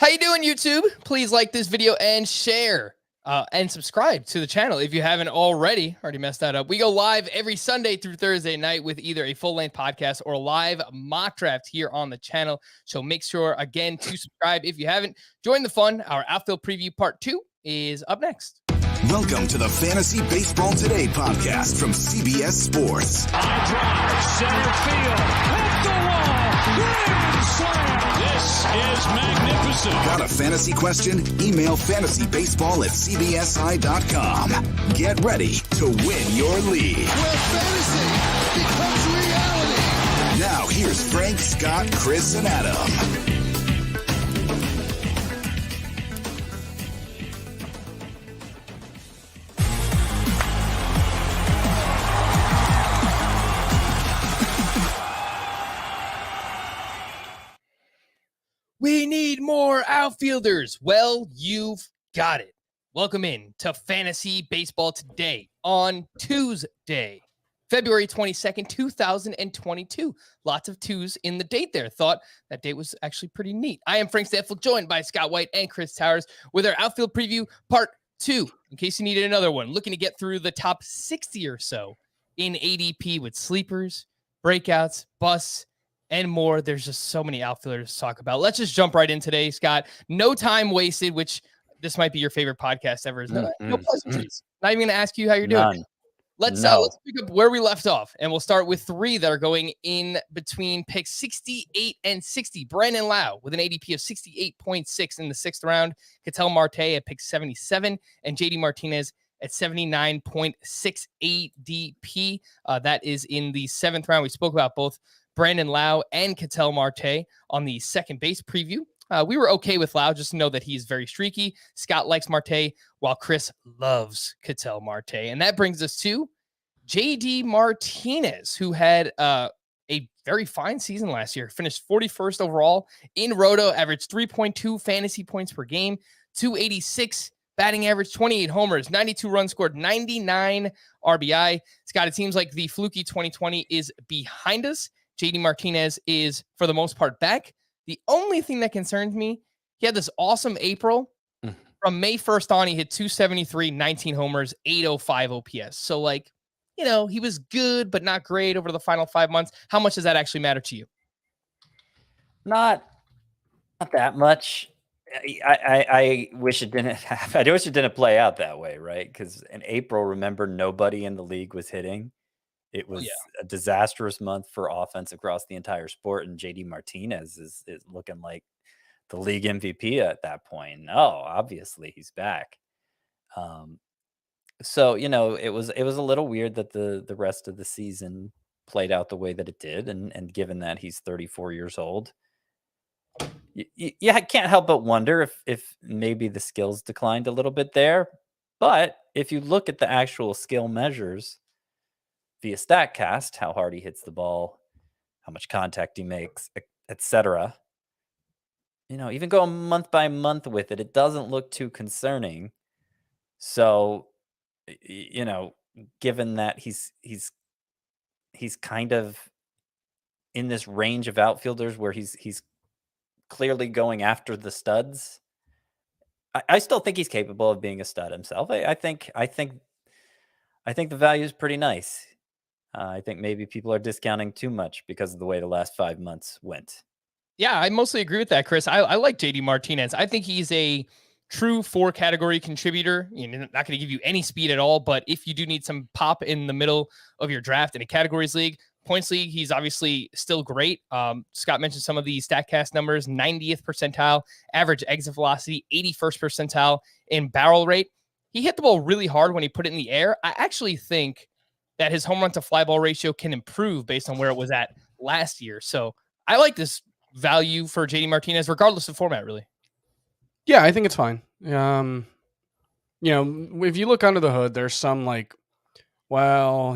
How you doing, YouTube? Please like this video and share and subscribe to the channel if you haven't already. Already messed that up. We go live every Sunday through Thursday night with either a full-length podcast or a live mock draft here on the channel. So make sure, again, to subscribe if you haven't. Join the fun. Our outfield preview part 2 is up next. Welcome to the Fantasy Baseball Today podcast from CBS Sports. High drive, center field, hit the wall, grand slam. This is magnificent. Got a fantasy question? Email fantasybaseball@cbsi.com. Get ready to win your league. Where fantasy becomes reality. Now here's Frank, Scott, Chris, and Adam. We need more outfielders. Well, you've got it. Welcome in to Fantasy Baseball Today on Tuesday, February 22nd, 2022. Lots of twos in the date there. Thought that date was actually pretty neat. I am Frank Stampfl, joined by Scott White and Chris Towers with our outfield preview part 2. In case you needed another one, looking to get through the top 60 or so in ADP with sleepers, breakouts, busts, and more. There's just so many outfielders to talk about. Let's just jump right in today, Scott. No time wasted, which this might be your favorite podcast ever. No pleasantries. Not even going to ask you how you're doing. Let's pick up where we left off, and we'll start with 3 that are going in between picks 68 and 60. Brandon Lau with an ADP of 68.6 in the 6th round. Ketel Marte at pick 77, and JD Martinez at 79.6 ADP. That is in the 7th round. We spoke about both Brandon Lau and Ketel Marte on the second base preview. We were okay with Lau, just know that he's very streaky. Scott likes Marte, while Chris loves Ketel Marte. And that brings us to JD Martinez, who had a very fine season last year. Finished 41st overall in Roto, averaged 3.2 fantasy points per game, 286 batting average, 28 homers, 92 runs scored, 99 RBI. Scott, it seems like the fluky 2020 is behind us. JD Martinez is, for the most part, back. The only thing that concerns me, he had this awesome April. From May 1st on, he hit 273, 19 homers, 805 OPS. So, he was good, but not great over the final 5 months. How much does that actually matter to you? Not that much. I wish it didn't happen. I wish it didn't play out that way, right? Because in April, remember, nobody in the league was hitting. It was a disastrous month for offense across the entire sport, and JD Martinez is looking like the league MVP at that point. No, obviously he's back. So it was a little weird that the rest of the season played out the way that it did, and given that he's 34 years old, I can't help but wonder if maybe the skills declined a little bit there. But if you look at the actual skill measures via StatCast, how hard he hits the ball, how much contact he makes, etc. Even going month by month with it, it doesn't look too concerning. So, given that he's kind of in this range of outfielders where he's clearly going after the studs, I still think he's capable of being a stud himself. I think the value is pretty nice. I think maybe people are discounting too much because of the way the last 5 months went. Yeah, I mostly agree with that, Chris. I like JD Martinez. I think he's a true 4-category contributor. Not going to give you any speed at all, but if you do need some pop in the middle of your draft in a categories league, points league, he's obviously still great. Scott mentioned some of the StatCast numbers: 90th percentile average exit velocity, 81st percentile in barrel rate. He hit the ball really hard when he put it in the air. I actually think that his home run to fly ball ratio can improve based on where it was at last year. So I like this value for JD Martinez, regardless of format, really. Yeah, I think it's fine. If you look under the hood, there's some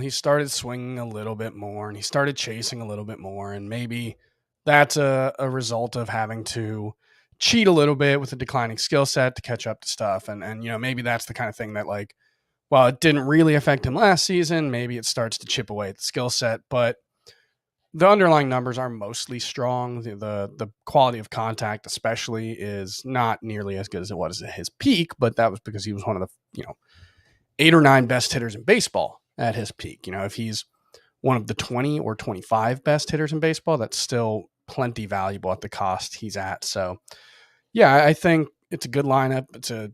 he started swinging a little bit more and he started chasing a little bit more. And maybe that's a result of having to cheat a little bit with a declining skill set to catch up to stuff. And maybe that's the kind of thing that while it didn't really affect him last season, maybe it starts to chip away at the skill set. But the underlying numbers are mostly strong. The quality of contact, especially, is not nearly as good as it was at his peak, but that was because he was one of the 8 or 9 best hitters in baseball at his peak. If he's one of the 20 or 25 best hitters in baseball, that's still plenty valuable at the cost he's at. So, yeah, I think it's a good lineup. It's a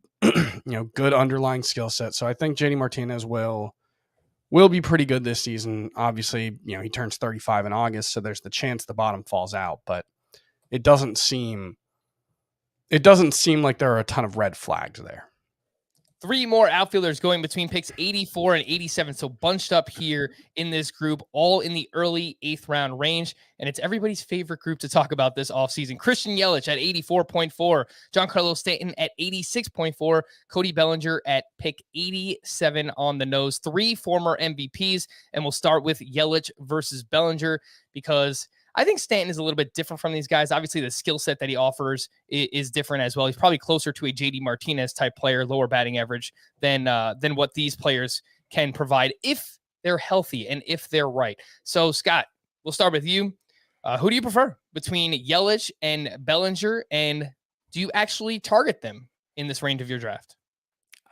good underlying skill set. So I think JD Martinez will be pretty good this season. Obviously, he turns 35 in August, so there's the chance the bottom falls out, but it doesn't seem like there are a ton of red flags there. 3 more outfielders going between picks 84 and 87. So bunched up here in this group, all in the early 8th round range. And it's everybody's favorite group to talk about this offseason. Christian Yelich at 84.4, Giancarlo Stanton at 86.4, Cody Bellinger at pick 87 on the nose. 3 former MVPs. And we'll start with Yelich versus Bellinger because I think Stanton is a little bit different from these guys. Obviously, the skill set that he offers is different as well. He's probably closer to a JD Martinez type player, lower batting average than what these players can provide if they're healthy and if they're right. So, Scott, we'll start with you. Who do you prefer between Yelich and Bellinger, and do you actually target them in this range of your draft?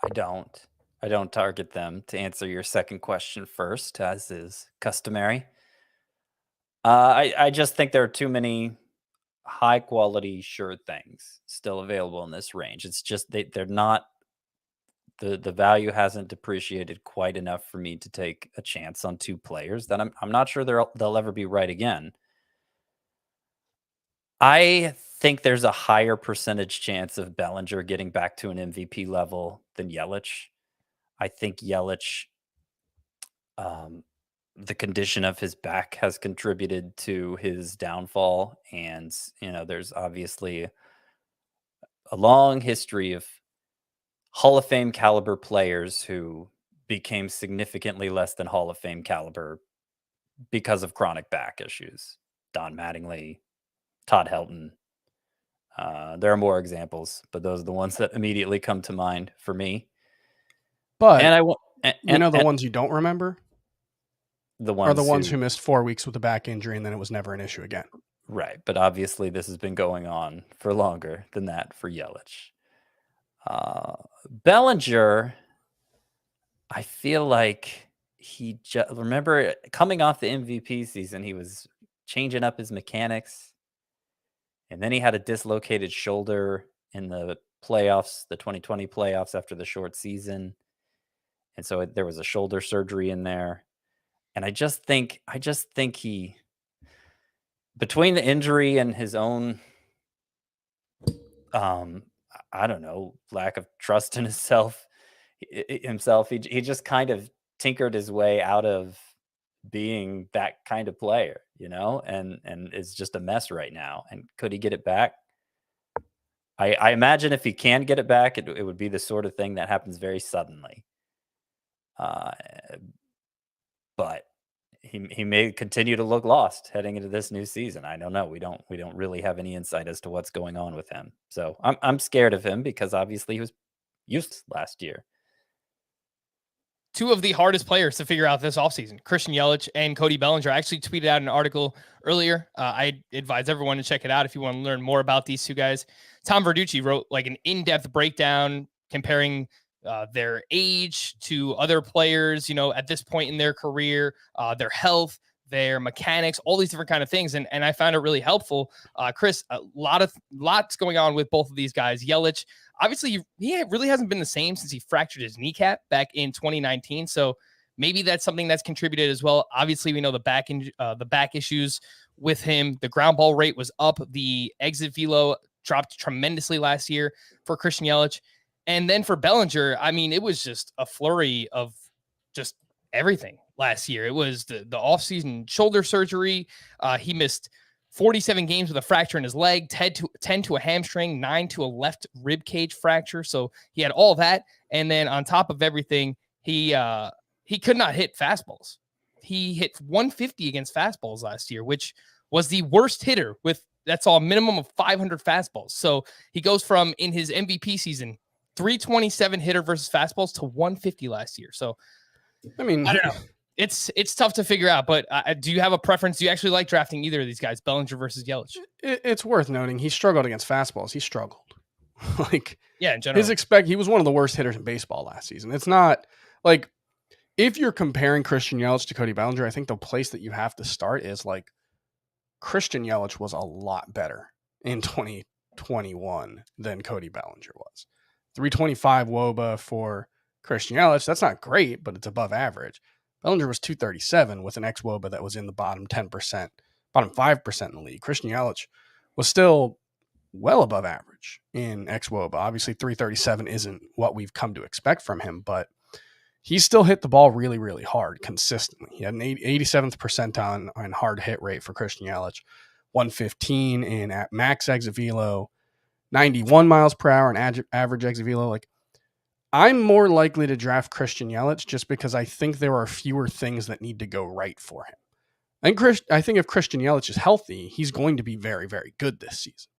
I don't target them. To answer your second question first, as is customary. I just think there are too many high quality sure things still available in this range. It's just they're not the value hasn't depreciated quite enough for me to take a chance on 2 players that I'm not sure they'll ever be right again. I think there's a higher percentage chance of Bellinger getting back to an MVP level than Yelich. I think Yelich, the condition of his back has contributed to his downfall. And, there's obviously a long history of Hall of Fame caliber players who became significantly less than Hall of Fame caliber because of chronic back issues. Don Mattingly, Todd Helton. There are more examples, but those are the ones that immediately come to mind for me. But and the ones you don't remember? The ones are the ones who missed 4 weeks with a back injury and then it was never an issue again. Right. But obviously this has been going on for longer than that for Yelich. Bellinger, I feel like remember coming off the MVP season, he was changing up his mechanics. And then he had a dislocated shoulder in the playoffs, the 2020 playoffs after the short season. And so there was a shoulder surgery in there. And I just think he, between the injury and his own, I don't know, lack of trust in himself, he just kind of tinkered his way out of being that kind of player, and it's just a mess right now. And could he get it back? I imagine if he can get it back, it would be the sort of thing that happens very suddenly. But he may continue to look lost heading into this new season. I don't know. We don't really have any insight as to what's going on with him. So I'm scared of him because obviously he was useless last year. 2 of the hardest players to figure out this offseason, Christian Yelich and Cody Bellinger. I actually tweeted out an article earlier. I advise everyone to check it out if you want to learn more about these 2 guys. Tom Verdugo wrote like an in-depth breakdown comparing their age to other players, at this point in their career, their health, their mechanics, all these different kind of things. And I found it really helpful. Chris, lots going on with both of these guys. Yelich, obviously, he really hasn't been the same since he fractured his kneecap back in 2019. So maybe that's something that's contributed as well. Obviously, we know the back issues with him. The ground ball rate was up. The exit velo dropped tremendously last year for Christian Yelich. And then for Bellinger, I mean, it was just a flurry of just everything last year. It was the offseason shoulder surgery. He missed 47 games with a fracture in his leg, 10 to a hamstring, 9 to a left rib cage fracture. So he had all that. And then on top of everything, he could not hit fastballs. He hit 150 against fastballs last year, which was the worst hitter that's all minimum of 500 fastballs. So he goes from, in his MVP season, 327 hitter versus fastballs to 150 last year. So, I mean, I don't know. It's tough to figure out, but do you have a preference? Do you actually like drafting either of these guys, Bellinger versus Yelich? It's worth noting he struggled against fastballs. He struggled. Like, yeah, in general. He was one of the worst hitters in baseball last season. It's not like, if you're comparing Christian Yelich to Cody Bellinger, I think the place that you have to start is like, Christian Yelich was a lot better in 2021 than Cody Bellinger was. 325 WOBA for Christian Yelich. That's not great, but it's above average. Bellinger was 237 with an xWOBA that was in the bottom 10%, bottom 5% in the league. Christian Yelich was still well above average in xWOBA. Obviously, 337 isn't what we've come to expect from him, but he still hit the ball really, really hard consistently. He had an 87th percentile on hard hit rate for Christian Yelich, 115 in at max exit velo, 91 miles per hour in average exit velo. Like, I'm more likely to draft Christian Yelich just because I think there are fewer things that need to go right for him. I think if Christian Yelich is healthy, he's going to be very, very good this season.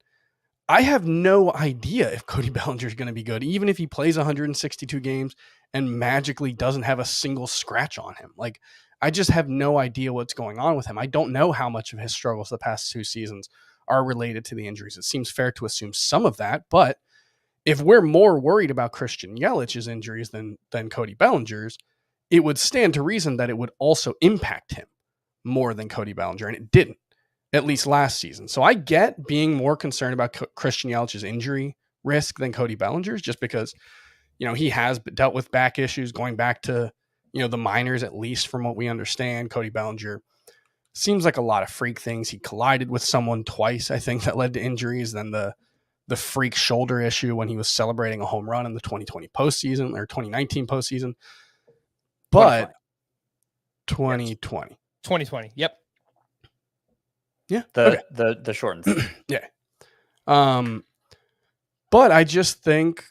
I have no idea if Cody Bellinger is going to be good, even if he plays 162 games and magically doesn't have a single scratch on him. Like, I just have no idea what's going on with him. I don't know how much of his struggles the past 2 seasons are related to the injuries. It seems fair to assume some of that, but if we're more worried about Christian Yelich's injuries than Cody Bellinger's, it would stand to reason that it would also impact him more than Cody Bellinger, and it didn't, at least last season. So I get being more concerned about Christian Yelich's injury risk than Cody Bellinger's, just because, he has dealt with back issues going back to, the minors, at least from what we understand. Cody Bellinger seems like a lot of freak things. He collided with someone twice, I think, that led to injuries. Then the freak shoulder issue when he was celebrating a home run in the 2020 postseason or 2019 postseason. But 2020. 2020. Yep. Yeah. The shortened season. Yeah. But I just think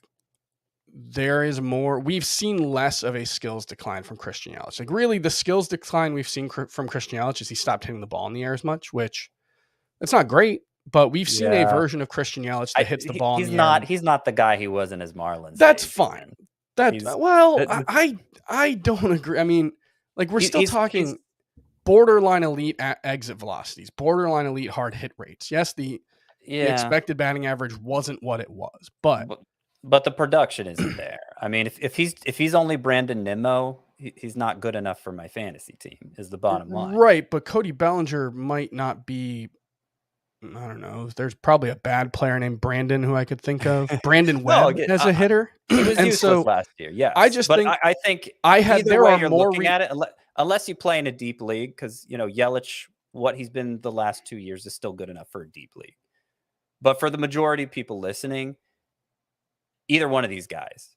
there is more. We've seen less of a skills decline from Christian Yelich. Like, really, the skills decline we've seen from Christian Yelich is he stopped hitting the ball in the air as much, which it's not great. But we've seen a version of Christian Yelich that hits the ball in the air. He's not the guy he was in his Marlins. That's fine. I don't agree. I mean, like, we're still talking borderline elite exit velocities, borderline elite hard hit rates. Yes, the expected batting average wasn't what it was, but the production isn't there. I mean, if he's only Brandon Nimmo, he's not good enough for my fantasy team, is the bottom line. Right, but Cody Bellinger might not be. I don't know. There's probably a bad player named Brandon who I could think of. Brandon Webb as a hitter. He was useless last year. Yeah, I just think I think there are more looking at it, unless you play in a deep league, because Yelich, what he's been the last 2 years is still good enough for a deep league. But for the majority of people listening, either one of these guys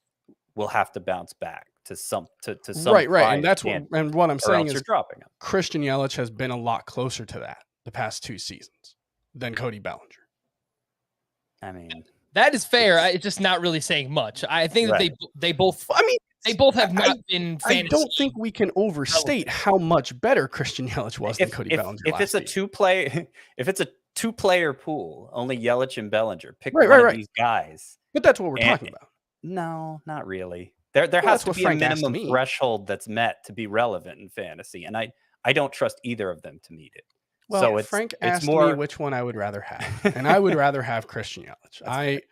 will have to bounce back to some right, and that's what I'm saying is dropping him. Christian Yelich has been a lot closer to that the past 2 seasons than Cody Bellinger. I mean, that is fair. It's just not really saying much. I think that they both. I mean, they both have not been. I don't think we can overstate how much better Christian Yelich was than Cody Bellinger. If it's a two-player pool, only Yelich and Bellinger, pick one of these guys. But that's what we're talking about. No, not really. There has to be a minimum threshold that's met to be relevant in fantasy, and I don't trust either of them to meet it. Well, so Frank asked me which one I would rather have, and I would rather have Christian Yelich.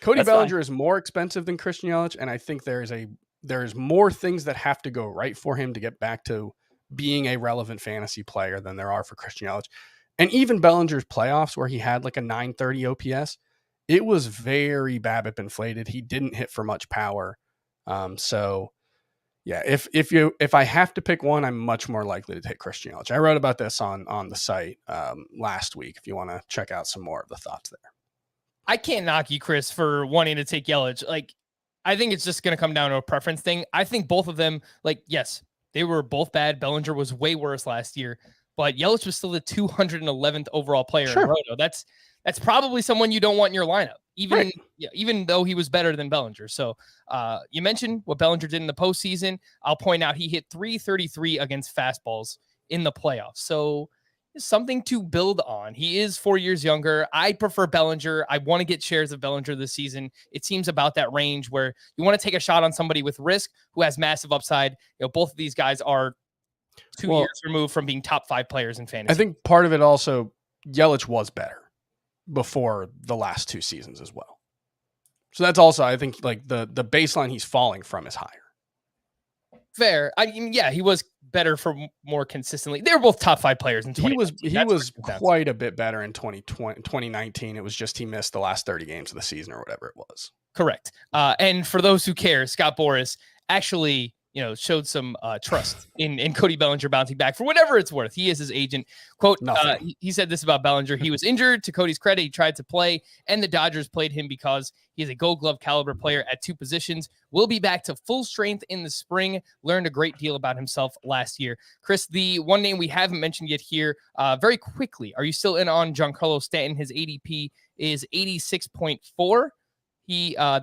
Cody Bellinger is more expensive than Christian Yelich, and I think there's more things that have to go right for him to get back to being a relevant fantasy player than there are for Christian Yelich. And even Bellinger's playoffs, where he had like a 930 OPS, it was very BABIP inflated. He didn't hit for much power. So yeah, if I have to pick one, I'm much more likely to take Christian Yelich. I wrote about this on the site last week, if you want to check out some more of the thoughts there. I can't knock you, Chris, for wanting to take Yelich. Like, I think it's just going to come down to a preference thing. I think both of them, like, yes, they were both bad. Bellinger was way worse last year, but Yelich was still the 211th overall player in Roto. That's probably someone you don't want in your lineup, even though he was better than Bellinger. So you mentioned what Bellinger did in the postseason. I'll point out he hit 333 against fastballs in the playoffs. So something to build on. He is 4 years younger. I prefer Bellinger. I want to get shares of Bellinger this season. It seems about that range where you want to take a shot on somebody with risk who has massive upside. Both of these guys are 2 years removed from being top 5 players in fantasy. I think part of it also, Yelich was better before the last 2 seasons as well. So that's also, I think, like the baseline he's falling from is higher. Fair. I mean, yeah, he was better for more consistently. They were both top 5 players in 2019. He was quite a bit better in 2019. It was just he missed the last 30 games of the season or whatever it was. Correct. And for those who care, Scott Boras actually, showed some trust in Cody Bellinger bouncing back for whatever it's worth. He is his agent. Quote, he said this about Bellinger. He was injured. To Cody's credit, he tried to play, and the Dodgers played him because he is a Gold Glove caliber player at 2 positions. Will be back to full strength in the spring. Learned a great deal about himself last year. Chris, the one name we haven't mentioned yet here, very quickly, are you still in on Giancarlo Stanton? His ADP is 86.4.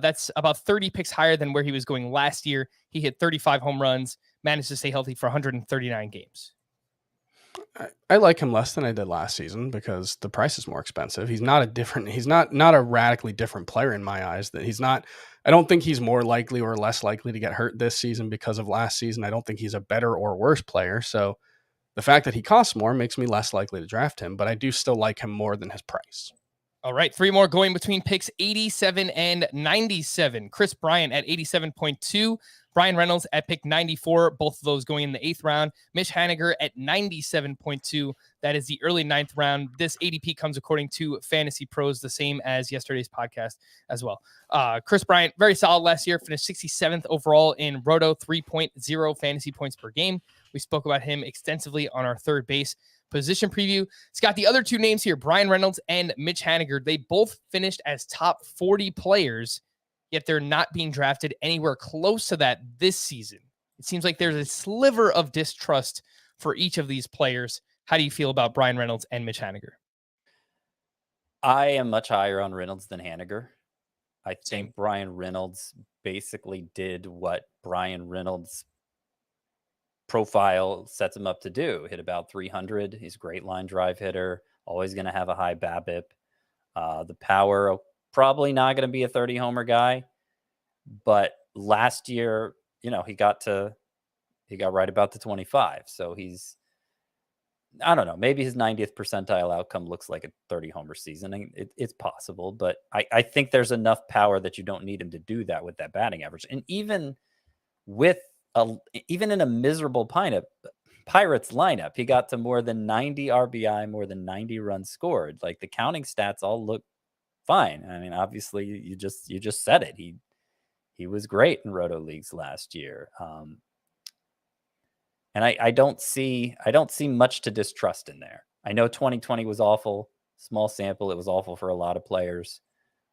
That's about 30 picks higher than where he was going last year. He hit 35 home runs, managed to stay healthy for 139 games. I like him less than I did last season because the price is more expensive. He's not a radically different player in my eyes. I don't think he's more likely or less likely to get hurt this season because of last season. I don't think he's a better or worse player. So the fact that he costs more makes me less likely to draft him, but I do still like him more than his price. All right, 3 more going between picks 87 and 97. Chris Bryan at 87.2. Bryan Reynolds at pick 94. Both of those going in the 8th round. Mitch Haniger at 97.2. That is the early 9th round. This ADP comes according to Fantasy Pros, the same as yesterday's podcast as well. Chris Bryan, very solid last year. Finished 67th overall in Roto, 3.0 fantasy points per game. We spoke about him extensively on our third base position preview. Scott, the other 2 names here, Bryan Reynolds and Mitch Haniger, they both finished as top 40 players, yet they're not being drafted anywhere close to that this season. It seems like there's a sliver of distrust for each of these players. How do you feel about Bryan Reynolds and Mitch Haniger? I am much higher on Reynolds than Haniger. I think Bryan Reynolds basically did what Bryan Reynolds profile sets him up to do. Hit about 300. He's a great line drive hitter. Always going to have a high BABIP. The power, probably not going to be a 30 homer guy. But last year, he got right about the 25. So I don't know, maybe his 90th percentile outcome looks like a 30 homer season. It's possible, but I think there's enough power that you don't need him to do that with that batting average. And even in a miserable Pirates lineup, he got to more than 90 RBI, more than 90 runs scored. Like the counting stats all look fine. I mean, obviously you just said it. He was great in Roto leagues last year. And I don't see much to distrust in there. I know 2020 was awful, small sample. It was awful for a lot of players.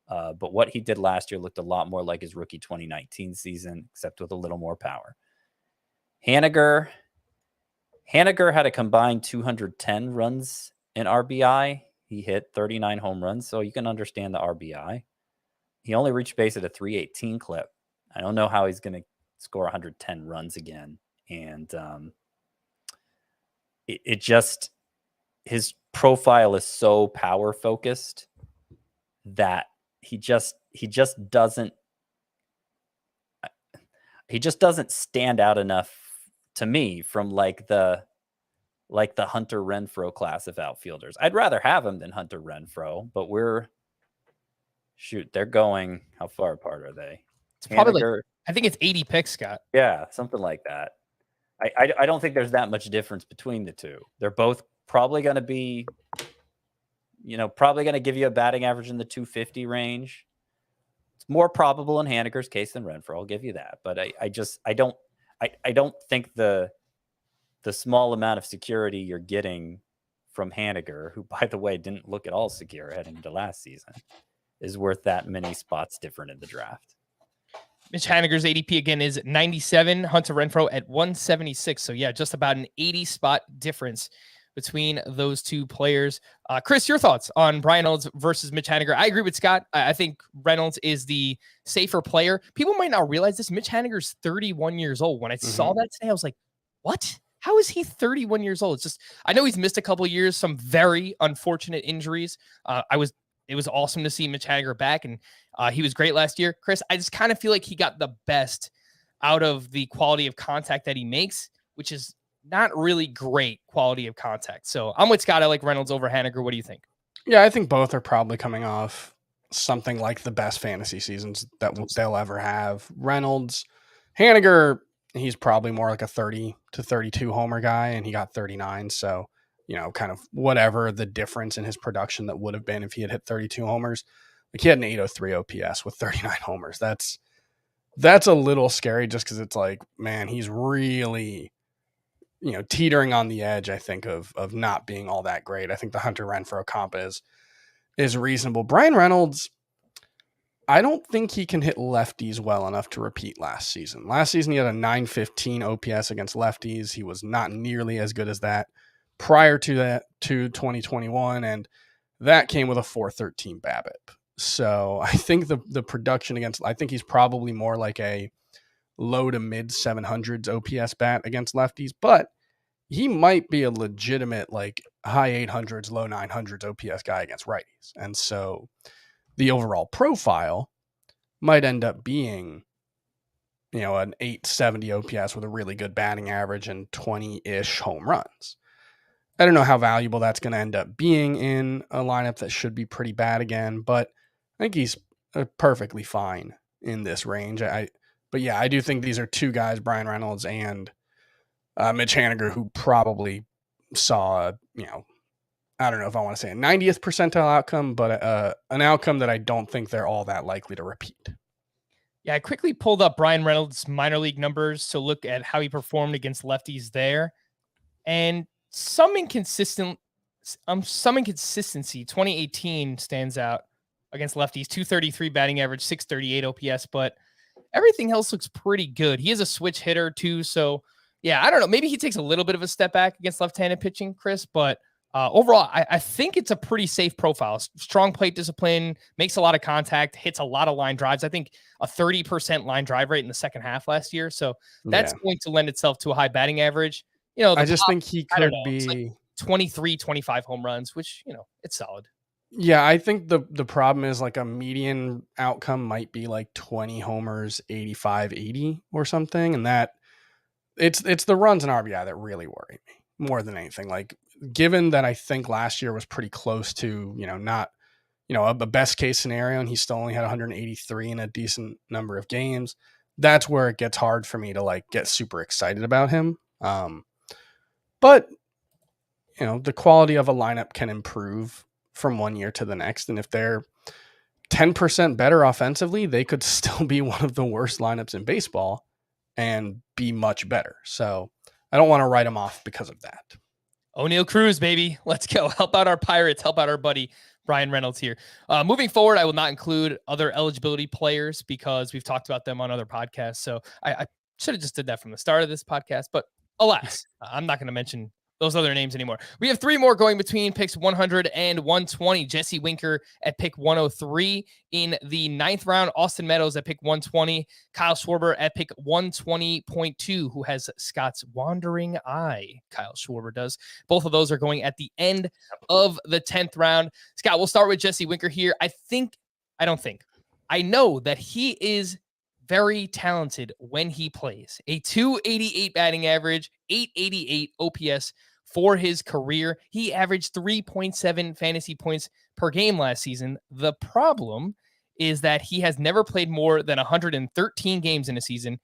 But what he did last year looked a lot more like his rookie 2019 season, except with a little more power. Haniger had a combined 210 runs in RBI. He hit 39 home runs, so you can understand the RBI. He only reached base at a 318 clip. I don't know how he's going to score 110 runs again. And his profile is so power focused that he just doesn't stand out enough to me from like the Hunter Renfroe class of outfielders. I'd rather have him than Hunter Renfroe, but they're going, how far apart are they? It's probably I think it's 80 picks, Scott. Yeah, something like that. I don't think there's that much difference between the two. They're both probably going to be, probably going to give you a batting average in the 250 range. It's more probable in Haniger's case than Renfroe. I'll give you that. But I don't think the small amount of security you're getting from Haniger, who, by the way, didn't look at all secure heading into last season, is worth that many spots different in the draft. Mitch Haniger's ADP again is 97. Hunter Renfroe at 176. So yeah, just about an 80 spot difference between those 2 players. Chris, your thoughts on Bryan Reynolds versus Mitch Haniger? I agree with Scott. I think Reynolds is the safer player. People might not realize this. Mitch Haniger's 31 years old. When I saw that today, I was like, what? How is he 31 years old? It's just, I know he's missed a couple of years, some very unfortunate injuries. It was awesome to see Mitch Haniger back, and he was great last year. Chris, I just kind of feel like he got the best out of the quality of contact that he makes, which is not really great quality of contact. So I'm with Scott. I like Reynolds over Haniger. What do you think? Yeah, I think both are probably coming off something like the best fantasy seasons that they'll ever have. Reynolds, Haniger, he's probably more like a 30 to 32 homer guy, and he got 39. So, kind of whatever the difference in his production that would have been if he had hit 32 homers. Like he had an 803 OPS with 39 homers. That's a little scary just because it's like, man, he's really, teetering on the edge, I think, of not being all that great. I think the Hunter Renfroe comp is reasonable. Bryan Reynolds, I don't think he can hit lefties well enough to repeat last season. Last season, he had a 915 OPS against lefties. He was not nearly as good as that prior to that, to 2021, and that came with a 413 BABIP. So I think the production I think he's probably more like a low to mid 700s OPS bat against lefties, but he might be a legitimate like high 800s, low 900s OPS guy against righties. And so the overall profile might end up being, an 870 OPS with a really good batting average and 20-ish home runs. I don't know how valuable that's going to end up being in a lineup that should be pretty bad again, but I think he's perfectly fine in this range. But yeah, I do think these are two guys, Bryan Reynolds and Mitch Haniger, who probably saw, I don't know if I want to say a 90th percentile outcome, but an outcome that I don't think they're all that likely to repeat. Yeah, I quickly pulled up Bryan Reynolds' minor league numbers to look at how he performed against lefties there. And some inconsistency, 2018 stands out against lefties, 233 batting average, 638 OPS, but everything else looks pretty good. He is a switch hitter too. So yeah, I don't know. Maybe he takes a little bit of a step back against left-handed pitching, Chris, but overall, I think it's a pretty safe profile. Strong plate discipline, makes a lot of contact, hits a lot of line drives. I think a 30% line drive rate in the second half last year. So that's going to lend itself to a high batting average. I just think he could be like 23, 25 home runs, which, it's solid. Yeah, I think the problem is like a median outcome might be like 20 homers, 85, 80 or something. And that it's the runs and RBI that really worry me more than anything. Like, given that I think last year was pretty close to, not, a best case scenario, and he still only had 183 in a decent number of games. That's where it gets hard for me to like get super excited about him. But the quality of a lineup can improve from one year to the next. And if they're 10% better offensively, they could still be one of the worst lineups in baseball and be much better. So I don't want to write them off because of that. O'Neal Cruz, baby. Let's go. Help out our Pirates. Help out our buddy Bryan Reynolds here. Moving forward, I will not include other eligibility players because we've talked about them on other podcasts. So I should have just did that from the start of this podcast. But alas, I'm not going to mention those other names anymore. We have three more going between picks 100 and 120. Jesse Winker at pick 103. In the 9th round, Austin Meadows at pick 120. Kyle Schwarber at pick 120.2, who has Scott's wandering eye. Kyle Schwarber does. Both of those are going at the end of the 10th round. Scott, we'll start with Jesse Winker here. I know that he is very talented when he plays. A 288 batting average, 888 OPS for his career. He averaged 3.7 fantasy points per game last season. The problem is that he has never played more than 113 games in a season,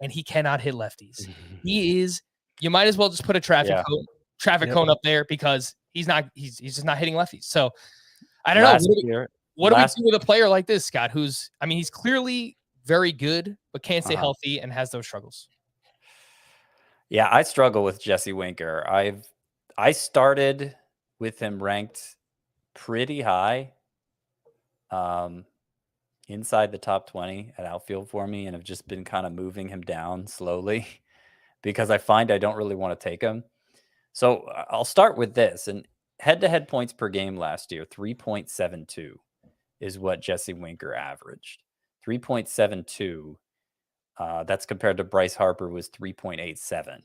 and he cannot hit lefties. You might as well just put a traffic cone up there because he's just not hitting lefties. So I don't know. What do we do with a player like this, Scott, he's clearly very good, but can't stay healthy and has those struggles? Yeah, I struggle with Jesse Winker. I started with him ranked pretty high, inside the top 20 at outfield for me, and have just been kind of moving him down slowly because I find I don't really want to take him. So I'll start with this. And head-to-head points per game last year, 3.72 is what Jesse Winker averaged. 3.72. That's compared to Bryce Harper was 3.87.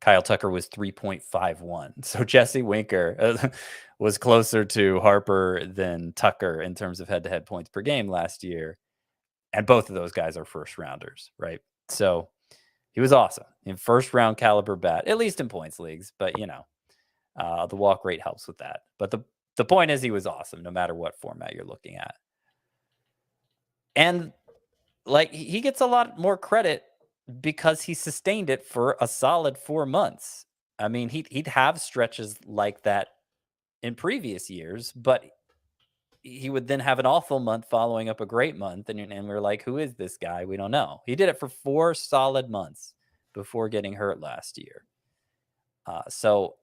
Kyle Tucker was 3.51. So Jesse Winker was closer to Harper than Tucker in terms of head-to-head points per game last year. And both of those guys are first rounders, right? So He was awesome in first round caliber bat, at least in points leagues. But the walk rate helps with that. But the point is, he was awesome no matter what format you're looking at. And like, he gets a lot more credit because he sustained it for a solid 4 months. I mean, he'd have stretches like that in previous years, but he would then have an awful month following up a great month. And we're like, who is this guy? We don't know. He did it for 4 solid months before getting hurt last year. So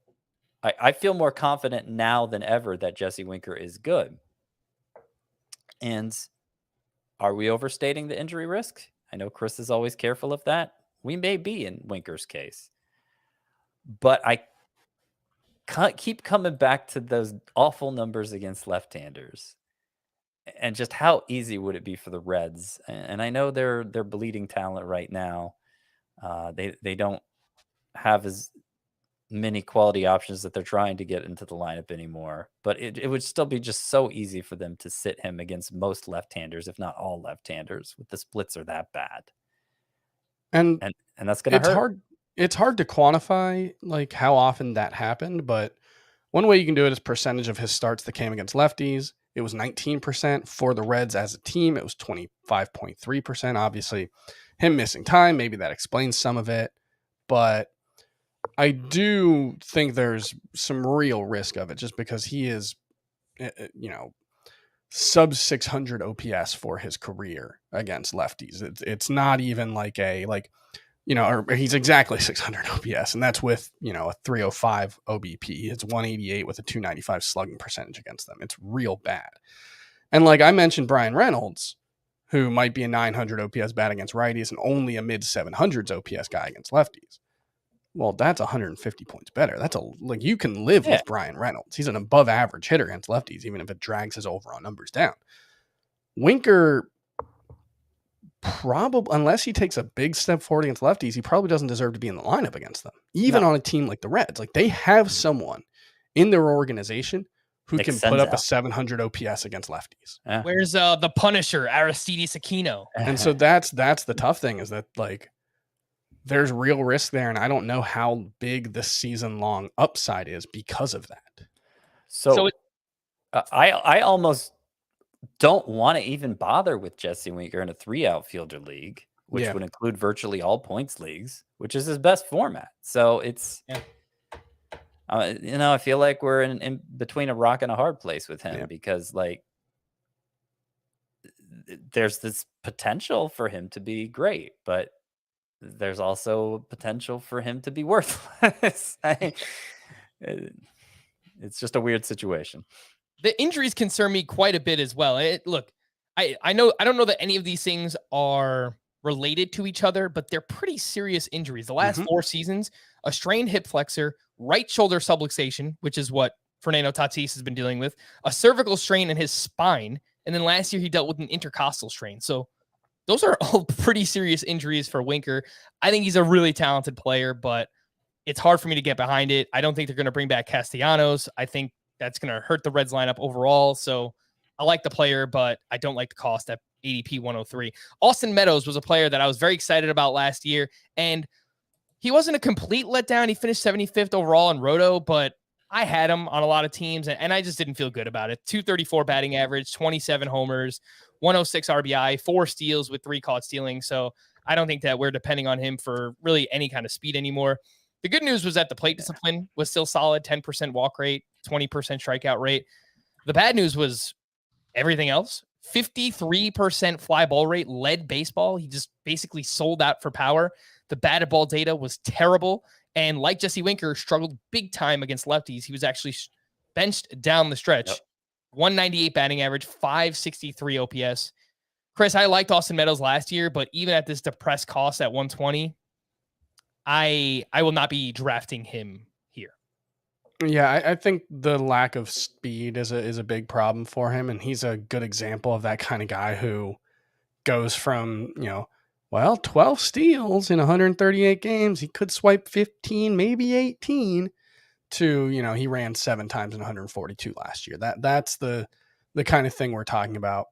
I feel more confident now than ever that Jesse Winker is good. And are we overstating the injury risk? I know Chris is always careful of that. We may be in Winker's case. But I keep coming back to those awful numbers against left-handers. And just how easy would it be for the Reds? And I know they're bleeding talent right now. They don't have as many quality options that they're trying to get into the lineup anymore. But it would still be just so easy for them to sit him against most left-handers, if not all left-handers, with the splits are that bad. And that's going to hurt. It's hard to quantify like how often that happened, but one way you can do it is percentage of his starts that came against lefties. It was 19% for the Reds as a team. It was 25.3%. Obviously, him missing time, maybe that explains some of it. But I do think there's some real risk of it just because he is, sub 600 OPS for his career against lefties. It's not even or he's exactly 600 OPS, and that's with, a 305 OBP. It's 188 with a 295 slugging percentage against them. It's real bad. And like I mentioned, Bryan Reynolds, who might be a 900 OPS bat against righties and only a mid 700s OPS guy against lefties. Well, that's 150 points better. You can live with Bryan Reynolds. He's an above average hitter against lefties, even if it drags his overall numbers down. Winker, probably, unless he takes a big step forward against lefties, he probably doesn't deserve to be in the lineup against them, even on a team like the Reds. Like, they have someone in their organization who can put up a 700 OPS against lefties. Yeah. Where's the Punisher, Aristides Aquino? And so that's the tough thing, is that like there's real risk there, and I don't know how big the season-long upside is because of that. So I almost don't want to even bother with Jesse Winker in a 3 outfielder league, which would include virtually all points leagues, which is his best format. So it's, I feel like we're in between a rock and a hard place with him because like there's this potential for him to be great, but there's also potential for him to be worthless. It's just a weird situation. The injuries concern me quite a bit as well. Look, I don't know that any of these things are related to each other, but they're pretty serious injuries. The last 4 seasons, a strained hip flexor, right shoulder subluxation, which is what Fernando Tatis has been dealing with, a cervical strain in his spine, and then last year he dealt with an intercostal strain. So those are all pretty serious injuries for Winker. I think he's a really talented player, but it's hard for me to get behind it. I don't think they're going to bring back Castellanos. I think that's going to hurt the Reds lineup overall. So I like the player, but I don't like the cost at ADP 103. Austin Meadows was a player that I was very excited about last year, and he wasn't a complete letdown. He finished 75th overall in Roto, but I had him on a lot of teams, and I just didn't feel good about it. 234 batting average, 27 homers, 106 RBI, 4 steals with 3 caught stealing. So I don't think that we're depending on him for really any kind of speed anymore. The good news was that the plate discipline was still solid, 10% walk rate, 20% strikeout rate. The bad news was everything else. 53% fly ball rate, led baseball. He just basically sold out for power. The batted ball data was terrible. And like Jesse Winker, struggled big time against lefties. He was actually benched down the stretch. 198 batting average, 563 OPS. Chris, I liked Austin Meadows last year, but even at this depressed cost at 120, I will not be drafting him here. Yeah, I think the lack of speed is a big problem for him, and he's a good example of that kind of guy who goes from, 12 steals in 138 games. He could swipe 15, maybe 18 to, he ran 7 times in 142 last year. That's the kind of thing we're talking about.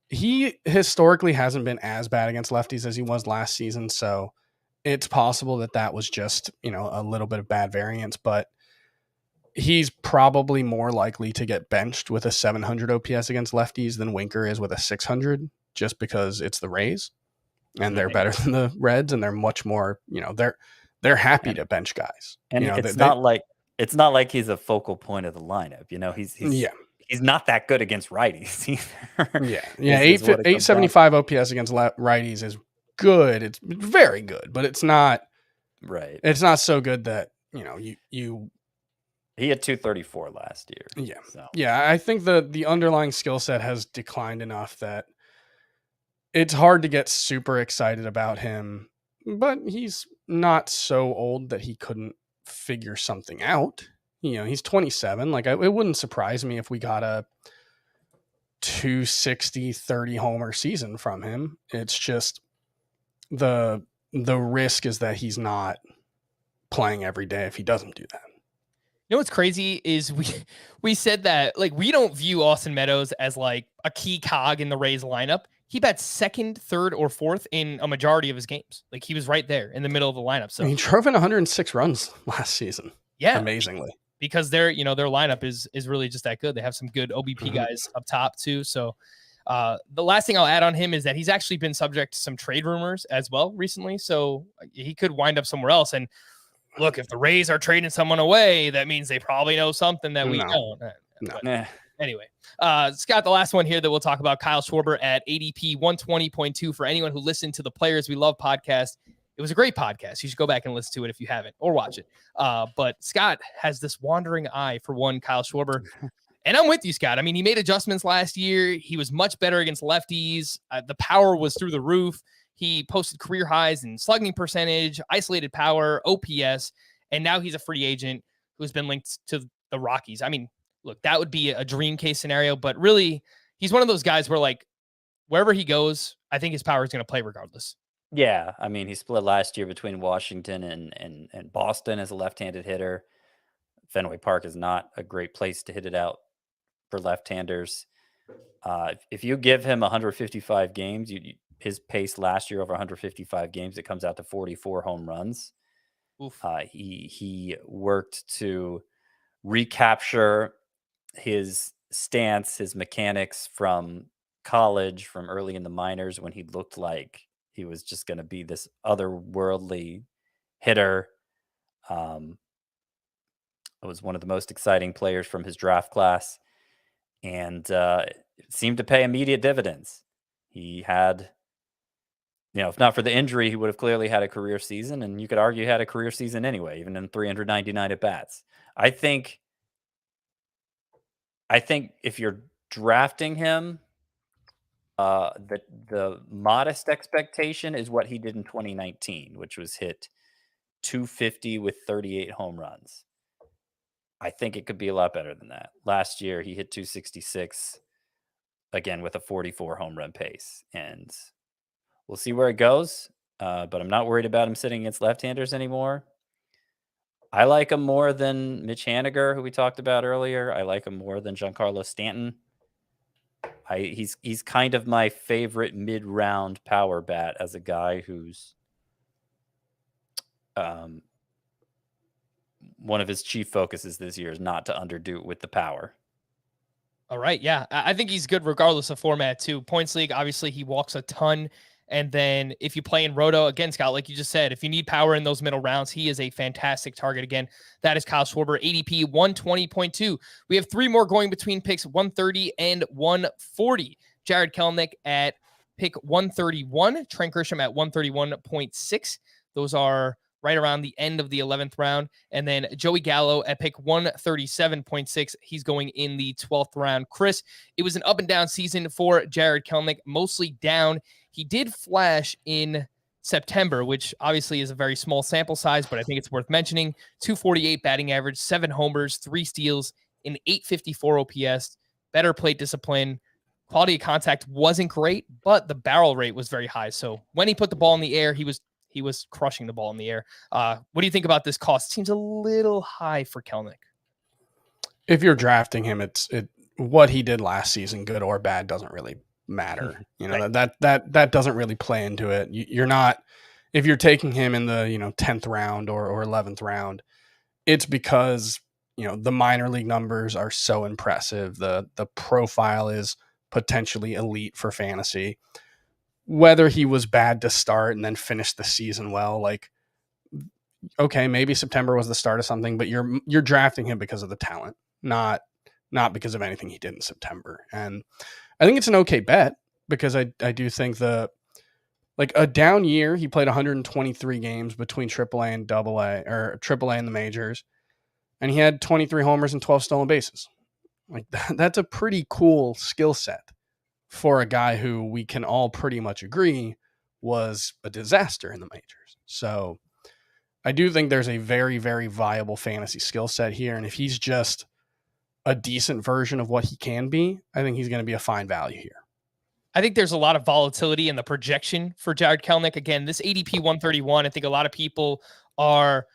He historically hasn't been as bad against lefties as he was last season, so it's possible that was just, a little bit of bad variance, but he's probably more likely to get benched with a 700 OPS against lefties than Winker is with a 600, just because it's the Rays and they're better than the Reds, and they're much more, they're happy to bench guys. And it's not like he's a focal point of the lineup. He's not that good against righties either. Yeah. 875 OPS against righties is good. It's very good, but it's not right. It's not so good that, he had 234 last year. Yeah. So. Yeah. I think the underlying skill set has declined enough that it's hard to get super excited about him, but he's not so old that he couldn't figure something out. He's 27. Like, it wouldn't surprise me if we got a 260, 30 homer season from him. It's just the risk is that he's not playing every day if he doesn't do that. What's crazy is we said that, like, we don't view Austin Meadows as like a key cog in the Rays lineup. He bats second, third, or fourth in a majority of his games. Like, he was right there in the middle of the lineup. So he drove in 106 runs last season. Yeah, amazingly, because their lineup is really just that good. They have some good OBP guys up top too. So the last thing I'll add on him is that he's actually been subject to some trade rumors as well recently. So he could wind up somewhere else. And look, if the Rays are trading someone away, that means they probably know something that we don't. No. Anyway, Scott, the last one here that we'll talk about, Kyle Schwarber at ADP 120.2. For anyone who listened to the Players We Love podcast, it was a great podcast. You should go back and listen to it if you haven't, or watch it. But Scott has this wandering eye for one Kyle Schwarber. And I'm with you, Scott. I mean, he made adjustments last year. He was much better against lefties. The power was through the roof. He posted career highs in slugging percentage, isolated power, OPS, and now he's a free agent who's been linked to the Rockies. I mean, look, that would be a dream case scenario, but really, he's one of those guys where, like, wherever he goes, I think his power is going to play regardless. Yeah, I mean, he split last year between Washington and Boston as a left-handed hitter. Fenway Park is not a great place to hit it out for left-handers. If you give him 155 games, his pace last year over 155 games, it comes out to 44 home runs. He worked to recapture his stance, his mechanics from college, from early in the minors, when he looked like he was just going to be this otherworldly hitter. It was one of the most exciting players from his draft class, and it seemed to pay immediate dividends. He had, if not for the injury, he would have clearly had a career season, and you could argue he had a career season anyway, even in 399 at bats. I think if you're drafting him, the modest expectation is what he did in 2019, which was hit 250 with 38 home runs. I think it could be a lot better than that. Last year, he hit 266, again, with a 44 home run pace. And we'll see where it goes, but I'm not worried about him sitting against left-handers anymore. I like him more than Mitch Haniger, who we talked about earlier. I like him more than Giancarlo Stanton. He's kind of my favorite mid-round power bat as a guy who's one of his chief focuses this year is not to underdo it with the power. All right. Yeah. I think he's good regardless of format too. Points league, obviously he walks a ton. And then if you play in Roto, again, Scott, like you just said, if you need power in those middle rounds, he is a fantastic target. Again, that is Kyle Schwarber, ADP 120.2. We have three more going between picks 130 and 140. Jared Kelenic at pick 131, Trent Grisham at 131.6. Those are right around the end of the 11th round. And then Joey Gallo at pick 137.6. He's going in the 12th round. Chris, it was an up and down season for Jared Kelenic, mostly down. He did flash in September, which obviously is a very small sample size, but I think it's worth mentioning. 248 batting average, 7 homers, 3 steals, an 854 OPS, better plate discipline. Quality of contact wasn't great, but the barrel rate was very high. So when he put the ball in the air, he was crushing the ball in the air. What do you think about this cost? Seems a little high for Kelenic. If you're drafting him, what he did last season, good or bad, doesn't really matter. Right. That doesn't really play into it. You're not, if you're taking him in the 10th round or 11th round, it's because the minor league numbers are so impressive. The profile is potentially elite for fantasy. Whether he was bad to start and then finish the season well, like, okay, maybe September was the start of something, but you're drafting him because of the talent, not because of anything he did in September. And I think it's an okay bet because I do think a down year, he played 123 games between AAA and AA, or AAA and the majors, and he had 23 homers and 12 stolen bases. Like that's a pretty cool skill set for a guy who we can all pretty much agree was a disaster in the majors. So I do think there's a very, very viable fantasy skill set here. And if he's just a decent version of what he can be, I think he's going to be a fine value here. I think there's a lot of volatility in the projection for Jared Kelenic. Again, this ADP 131, I think a lot of people are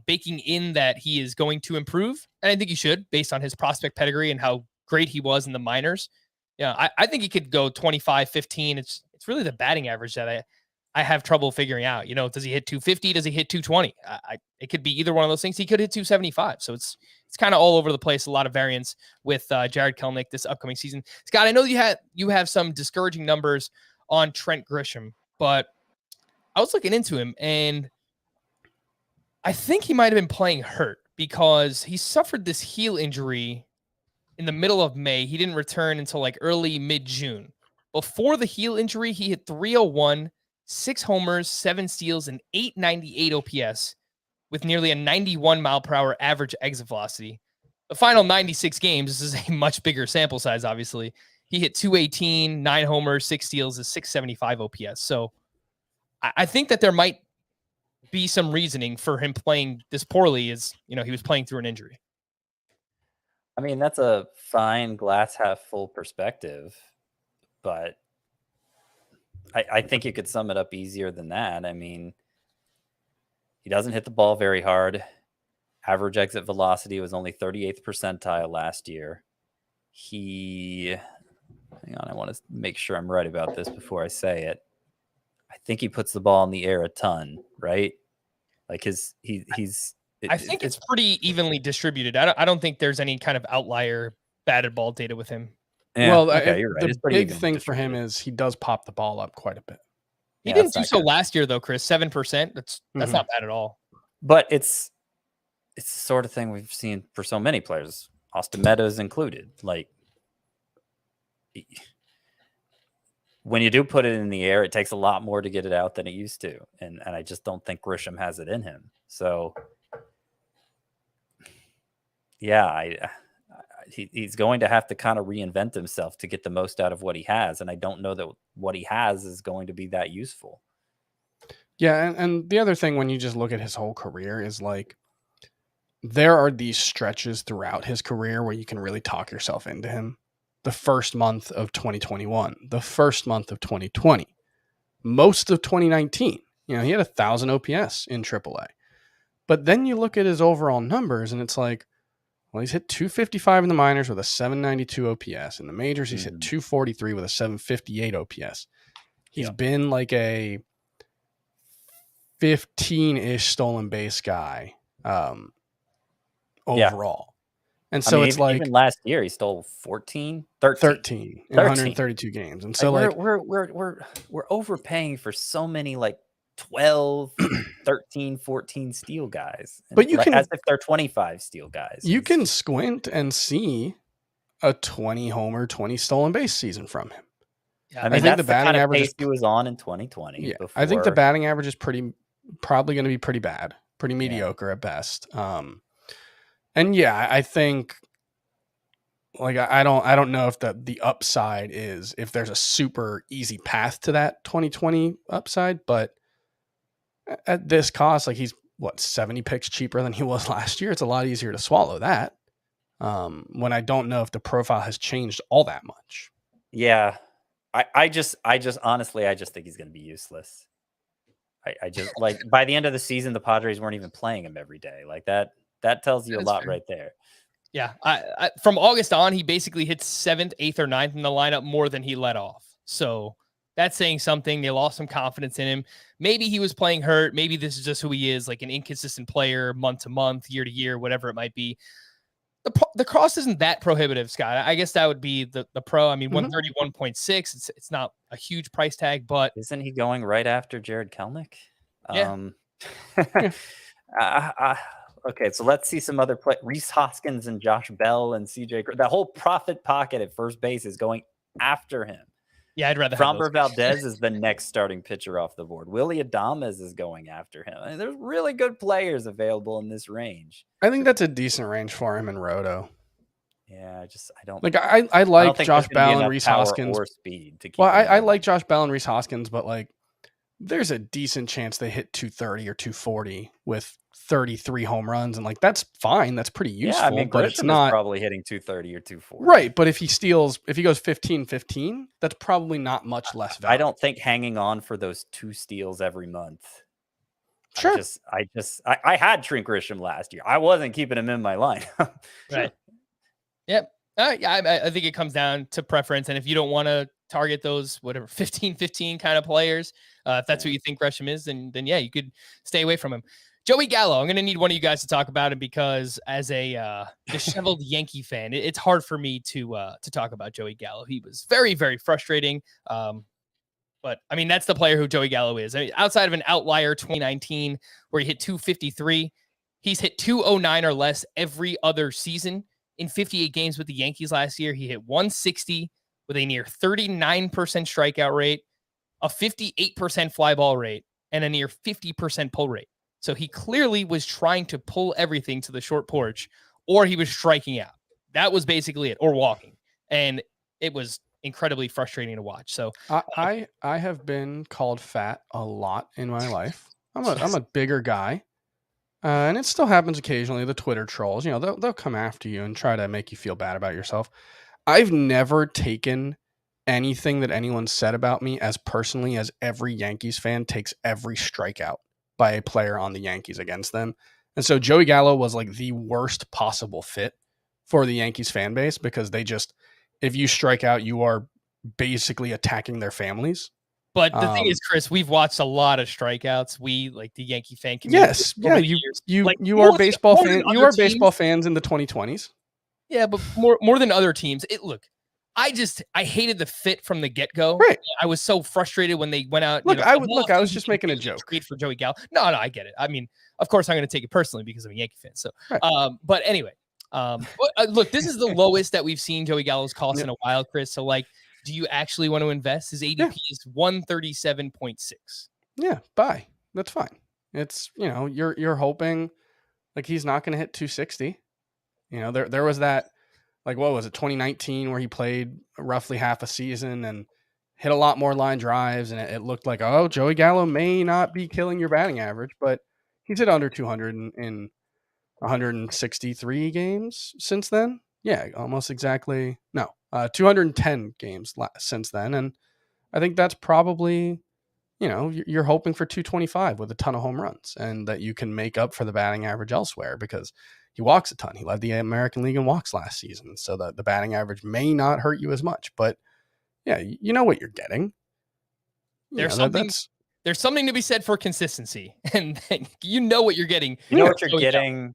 baking in that he is going to improve. And I think he should, based on his prospect pedigree and how great he was in the minors. Yeah, I think he could go 25, 15. It's really the batting average that I have trouble figuring out. Does he hit 250? Does he hit 220? It could be either one of those things. He could hit 275. So it's kind of all over the place. A lot of variance with Jared Kelenic this upcoming season. Scott, I know you have some discouraging numbers on Trent Grisham, but I was looking into him, and I think he might have been playing hurt because he suffered this heel injury in the middle of May. He didn't return until like early mid-June. Before the heel injury, he hit 301, 6 homers, 7 steals, and 898 OPS with nearly a 91 mile per hour average exit velocity. The final 96 games, this is a much bigger sample size, obviously. He hit 218, 9 homers, 6 steals, a 675 OPS. So I think that there might be some reasoning for him playing this poorly as, he was playing through an injury. I mean, that's a fine glass half full perspective, but I think you could sum it up easier than that. I mean, he doesn't hit the ball very hard. Average exit velocity was only 38th percentile last year. Hang on, I want to make sure I'm right about this before I say it. I think he puts the ball in the air a ton, right? Like I think it's pretty evenly distributed. I don't think there's any kind of outlier batted ball data with him. Yeah, well, okay, you're right. The big thing for him is he does pop the ball up quite a bit. He didn't do so last year, though, Chris. 7%. That's not bad at all. But it's the sort of thing we've seen for so many players, Austin Meadows included. Like, when you do put it in the air, it takes a lot more to get it out than it used to. And I just don't think Grisham has it in him. So, yeah, he's going to have to kind of reinvent himself to get the most out of what he has. And I don't know that what he has is going to be that useful. Yeah. And the other thing, when you just look at his whole career, is like, there are these stretches throughout his career where you can really talk yourself into him. The first month of 2021, the first month of 2020, most of 2019, he had 1,000 OPS in AAA. But then you look at his overall numbers and it's like, well, he's hit 255 in the minors with a 792 OPS. In the majors, he's hit 243 with a 758 OPS. He's been like a 15-ish stolen base guy overall. And so it's like even last year he stole 13 in 132 games. And so we're overpaying for so many like 12, 13, 14 steal guys. But you can, as if they're 25 steal guys. You can squint and see a 20 homer, 20 stolen base season from him. Yeah, I mean, that's the batting average he was on in 2020. Yeah, I think the batting average is probably going to be pretty bad, pretty mediocre at best. And yeah, I think, like, I don't know if the upside is, if there's a super easy path to that 2020 upside, but at this cost, like, he's 70 picks cheaper than he was last year. It's a lot easier to swallow that. When I don't know if the profile has changed all that much. Yeah. I just honestly, I just think he's going to be useless. I just like, by the end of the season, the Padres weren't even playing him every day. Like that tells you a lot right there. Yeah. I from August on, he basically hit 7th, 8th, or 9th in the lineup more than he let off. So That's saying something. They lost some confidence in him. Maybe he was playing hurt. Maybe this is just who he is, like an inconsistent player, month to month, year to year, whatever it might be. The cost isn't that prohibitive, Scott. I guess that would be the pro. I mean, 131.6. It's not a huge price tag, but isn't he going right after Jared Kelenic? Yeah. Okay, so let's see some other play. Rhys Hoskins and Josh Bell and CJ. That whole profit pocket at first base is going after him. Yeah, I'd rather Framber Valdez is the next starting pitcher off the board. Willie Adames is going after him. I mean, there's really good players available in this range. I think that's a decent range for him in Roto. Yeah, I don't like. I like Josh Bell and Rhys Hoskins. Or speed to keep I like Josh Bell and Rhys Hoskins, but like, there's a decent chance they hit 230 or 240 with 33 home runs, and like that's fine. That's pretty useful. Yeah, I mean, but Grisham it's not is probably hitting 230 or 240. Right, but if he goes 15-15, that's probably not much less value. I don't think hanging on for those 2 steals every month. Sure. I had Trent Grisham last year. I wasn't keeping him in my line. Right. Yep. I think it comes down to preference, and if you don't want to target those 15-15 kind of players, if that's what you think Grisham is, then yeah, you could stay away from him. Joey Gallo, I'm going to need one of you guys to talk about him because as a disheveled Yankee fan, it's hard for me to talk about Joey Gallo. He was very, very frustrating. But I mean, that's the player who Joey Gallo is. I mean, outside of an outlier 2019 where he hit 253, he's hit 209 or less every other season. In 58 games with the Yankees last year, he hit 160 with a near 39% strikeout rate, a 58% fly ball rate, and a near 50% pull rate. So he clearly was trying to pull everything to the short porch, or he was striking out. That was basically it, or walking. And it was incredibly frustrating to watch. So I have been called fat a lot in my life. I'm a bigger guy. And it still happens occasionally. The Twitter trolls, they'll come after you and try to make you feel bad about yourself. I've never taken anything that anyone said about me as personally as every Yankees fan takes every strikeout by a player on the Yankees against them. And so Joey Gallo was like the worst possible fit for the Yankees fan base because if you strike out, you are basically attacking their families. But the thing is, Chris, we've watched a lot of strikeouts. We, like the Yankee fan community. Yes, yeah, you are baseball fans. You are baseball fans in the 2020s. Yeah, but more than other teams. I hated the fit from the get-go. Right. I was so frustrated when they went out. I was just making a joke. Great for Joey Gallo. No, I get it. I mean, of course, I'm going to take it personally because I'm a Yankee fan. So, right. But anyway, look, this is the lowest that we've seen Joey Gallo's cost in a while, Chris. So, like, do you actually want to invest? His ADP is 137.6. Yeah, buy. That's fine. It's, you're hoping like he's not going to hit 260. There was that, like, what was it, 2019 where he played roughly half a season and hit a lot more line drives. And it looked like, oh, Joey Gallo may not be killing your batting average, but he's hit under 200 in 163 games since then. Yeah, almost exactly. No, 210 games since then. And I think that's probably, you're hoping for 225 with a ton of home runs and that you can make up for the batting average elsewhere because he walks a ton. He led the American League in walks last season. So the batting average may not hurt you as much, but yeah, you know what you're getting. There's something to be said for consistency and you know what you're getting. You know what you're getting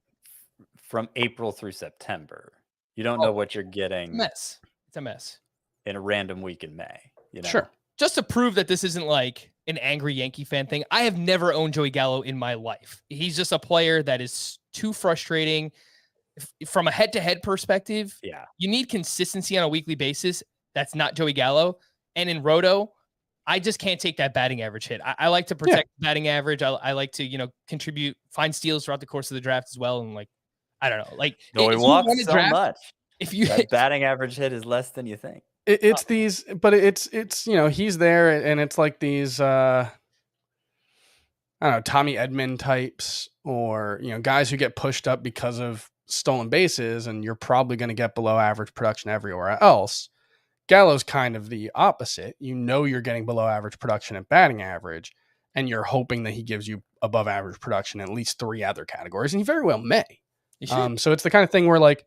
from April through September. You don't know what you're getting. It's a mess. In a random week in May. Sure. Just to prove that this isn't like an angry Yankee fan thing, I have never owned Joey Gallo in my life. He's just a player that is too frustrating. From a head-to-head perspective, you need consistency on a weekly basis. That's not Joey Gallo. And in Roto, I just can't take that batting average hit. I like to protect batting average. I like to, contribute, find steals throughout the course of the draft as well. And I don't know. Like, no, he walks so much. If you that batting average hit is less than you think. It's these, but it's he's there, and it's like these I don't know, Tommy Edman types, or guys who get pushed up because of stolen bases, and you're probably going to get below average production everywhere else. Gallo's kind of the opposite. You're getting below average production at batting average, and you're hoping that he gives you above average production in at least 3 other categories, and he very well may. So it's the kind of thing where, like,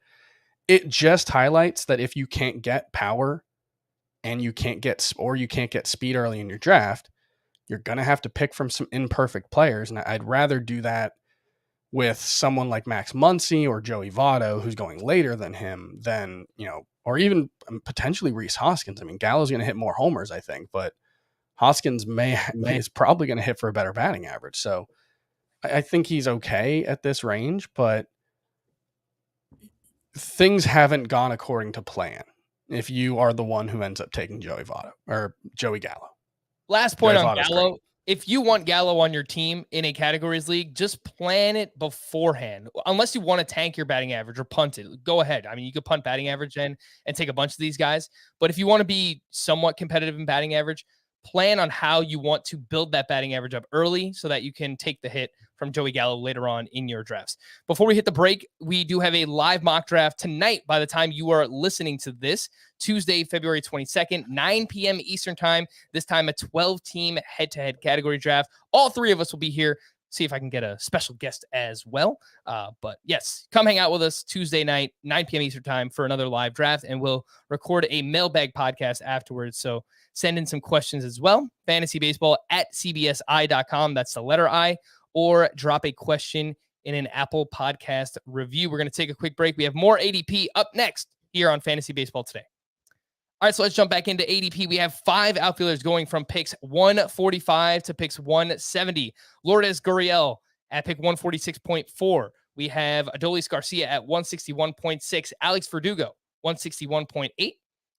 it just highlights that if you can't get power and you can't get speed early in your draft, you're going to have to pick from some imperfect players. And I'd rather do that with someone like Max Muncy or Joey Votto, who's going later than him, than, or even potentially Rhys Hoskins. I mean, Gallo's going to hit more homers, I think, but Hoskins is probably going to hit for a better batting average. So I think he's okay at this range, but things haven't gone according to plan if you are the one who ends up taking Joey Votto or Joey Gallo. Last point Joey on Votto's Gallo. great. If you want Gallo on your team in a categories league, just plan it beforehand. Unless you want to tank your batting average or punt it, go ahead. I mean, you could punt batting average and take a bunch of these guys. But if you want to be somewhat competitive in batting average, plan on how you want to build that batting average up early so that you can take the hit from Joey Gallo later on in your drafts. Before we hit the break, we do have a live mock draft tonight by the time you are listening to this, Tuesday, February 22nd, 9 p.m. Eastern time, this time a 12-team head-to-head category draft. All three of us will be here. See if I can get a special guest as well. But yes, come hang out with us Tuesday night, 9 p.m. Eastern time for another live draft, and we'll record a mailbag podcast afterwards. So send in some questions as well. fantasybaseball@cbsi.com. That's the letter I, or drop a question in an Apple podcast review. We're going to take a quick break. We have more ADP up next here on Fantasy Baseball Today. All right, so let's jump back into ADP. We have 5 outfielders going from picks 145 to picks 170. Lourdes Gurriel at pick 146.4. We have Adolis Garcia at 161.6. Alex Verdugo, 161.8.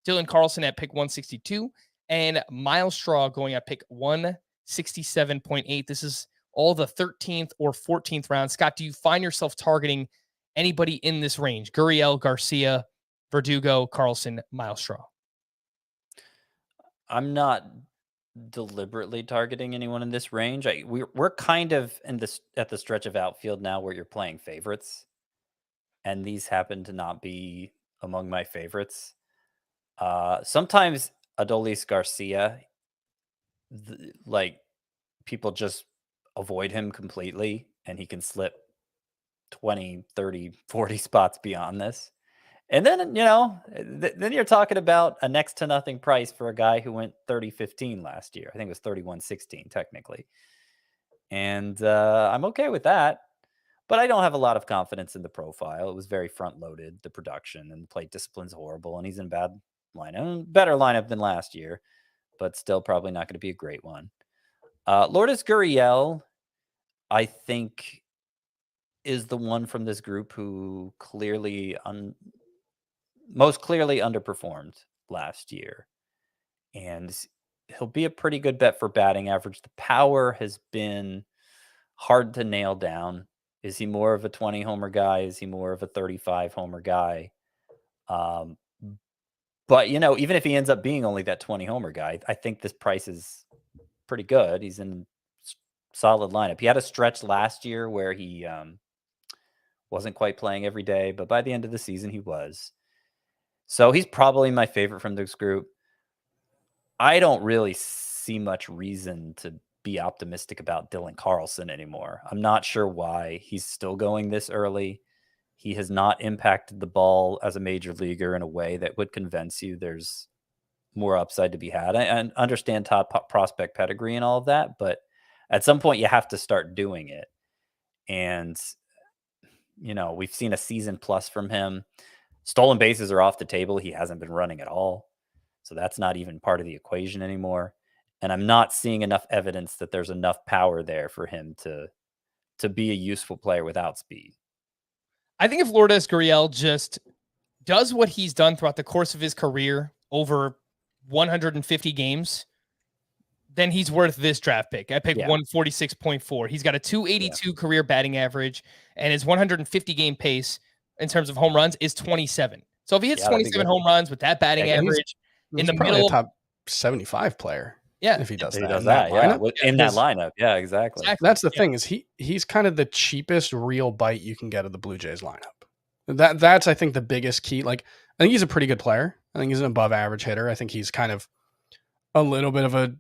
Dylan Carlson at pick 162. And Miles Straw going at pick 167.8. This is all the 13th or 14th round. Scott, do you find yourself targeting anybody in this range? Gurriel, Garcia, Verdugo, Carlson, Miles Straw. I'm not deliberately targeting anyone in this range. We're kind of at the stretch of outfield now where you're playing favorites, and these happen to not be among my favorites. Sometimes Adolis Garcia, people just avoid him completely, and he can slip 20, 30, 40 spots beyond this. And then, then you're talking about a next to nothing price for a guy who went 30-15 last year. I think it was 31-16 technically. And I'm okay with that. But I don't have a lot of confidence in the profile. It was very front loaded, the production, and the plate discipline's horrible. And he's in bad lineup, better lineup than last year, but still probably not going to be a great one. Lourdes Gurriel, I think, is the one from this group who most clearly underperformed last year. And he'll be a pretty good bet for batting average. The power has been hard to nail down. Is he more of a 20 homer guy? Is he more of a 35 homer guy? But, even if he ends up being only that 20 homer guy, I think this price is pretty good. He's in solid lineup. He had a stretch last year where he wasn't quite playing every day, but by the end of the season, he was. So he's probably my favorite from this group. I don't really see much reason to be optimistic about Dylan Carlson anymore. I'm not sure why he's still going this early. He has not impacted the ball as a major leaguer in a way that would convince you there's more upside to be had. I understand top prospect pedigree and all of that, but at some point you have to start doing it. And, we've seen a season plus from him. Stolen bases are off the table. He hasn't been running at all. So that's not even part of the equation anymore. And I'm not seeing enough evidence that there's enough power there for him to be a useful player without speed. I think if Lourdes Gurriel just does what he's done throughout the course of his career over 150 games, then he's worth this draft pick. I picked 146.4. He's got a 282 career batting average, and his 150 game pace in terms of home runs is 27. So if he hits 27 home runs with that batting average he's in the middle, a top 75 player. Yeah, if he does He that, does in that, lineup. in that lineup. Yeah, exactly. That's the thing, is he's kind of the cheapest real bite you can get of the Blue Jays lineup. That's I think the biggest key. I think he's a pretty good player. I think he's an above average hitter. I think he's kind of a little bit of a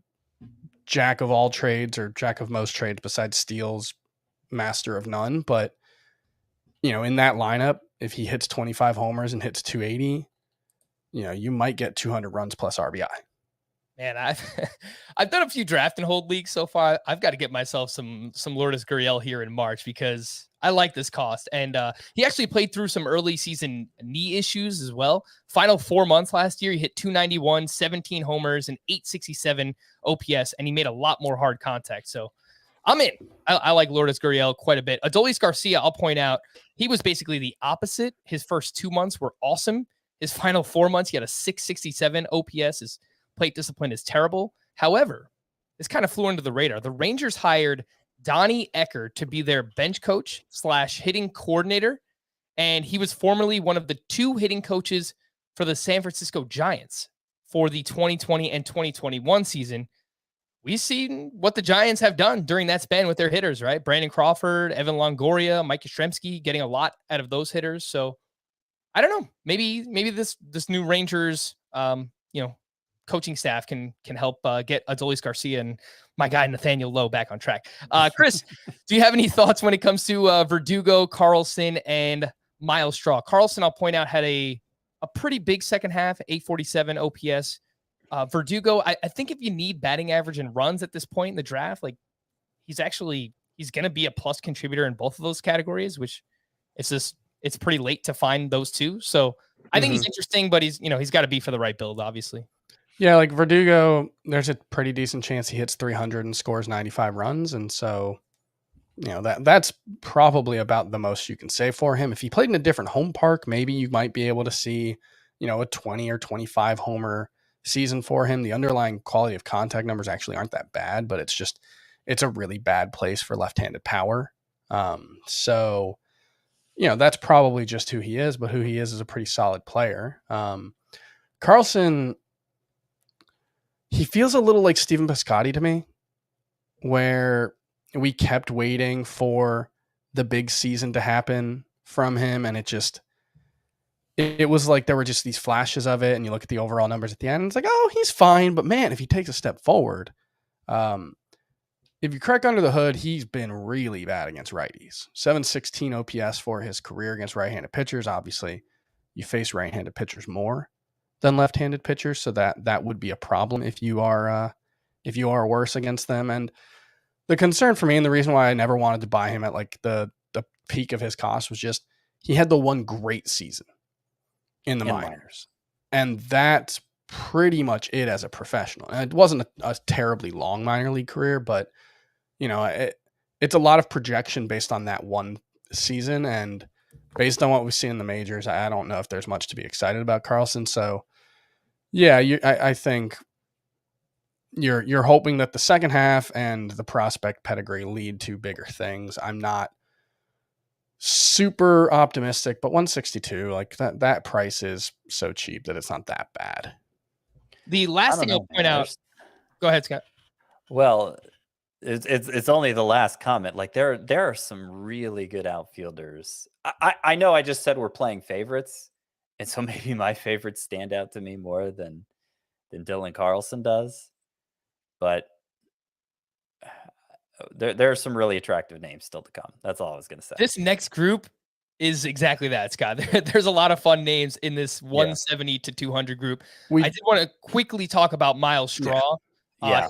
jack of all trades, or jack of most trades besides steals, master of none. But in that lineup, if he hits 25 homers and hits 280, you might get 200 runs plus RBI. Man, I've done a few draft and hold leagues so far. I've got to get myself some Lourdes Gurriel here in March because I like this cost. And he actually played through some early season knee issues as well. Final 4 months last year, he hit 291, 17 homers, and 867 OPS, and he made a lot more hard contact. So I'm in. I like Lourdes Gurriel quite a bit. Adolis Garcia, I'll point out, he was basically the opposite. His first 2 months were awesome. His final 4 months, he had a 667 OPS. His plate discipline is terrible. However, this kind of flew under the radar. The Rangers hired Donnie Ecker to be their bench coach / hitting coordinator. And he was formerly one of the 2 hitting coaches for the San Francisco Giants for the 2020 and 2021 season. We've seen what the Giants have done during that span with their hitters, right? Brandon Crawford, Evan Longoria, Mike Yastrzemski, getting a lot out of those hitters. So I don't know. Maybe this new Rangers, coaching staff can help get Adolis Garcia and my guy Nathaniel Lowe back on track. Chris, do you have any thoughts when it comes to Verdugo, Carlson, and Miles Straw? Carlson, I'll point out, had a pretty big second half, 847 OPS. Verdugo, I think if you need batting average and runs at this point in the draft, like he's going to be a plus contributor in both of those categories, which it's pretty late to find those two. So I think he's interesting, but he's got to be for the right build, obviously. Yeah, like Verdugo, there's a pretty decent chance he hits 300 and scores 95 runs. And so, that's probably about the most you can say for him. If he played in a different home park, maybe you might be able to see, a 20 or 25 homer season for him. The underlying quality of contact numbers actually aren't that bad, but it's a really bad place for left-handed power. So, that's probably just who he is, but who he is a pretty solid player. Carlson, he feels a little like Stephen Piscotty to me, where we kept waiting for the big season to happen from him. And it was like there were just these flashes of it. And you look at the overall numbers at the end, and it's like, oh, he's fine. But man, if he takes a step forward, if you crack under the hood, he's been really bad against righties. 716 OPS for his career against right-handed pitchers. Obviously, you face right-handed pitchers more than left-handed pitchers, so that would be a problem if you are worse against them. And the concern for me, and the reason why I never wanted to buy him at like the peak of his cost, was just he had the one great season in the minors, and that's pretty much it as a professional. And it wasn't a terribly long minor league career, but it's a lot of projection based on that one season, and based on what we've seen in the majors, I don't know if there's much to be excited about Carlson. So, yeah, I think you're hoping that the second half and the prospect pedigree lead to bigger things. I'm not super optimistic, but 162, like that price is so cheap that it's not that bad. The last thing I'll point out. Go ahead, Scott. Well, it's only the last comment. Like there are some really good outfielders. I know I just said we're playing favorites, and so maybe my favorites stand out to me more than Dylan Carlson does. But there are some really attractive names still to come. That's all I was going to say. This next group is exactly that, Scott. There's a lot of fun names in this 170 to 200 group. I did want to quickly talk about Miles Straw.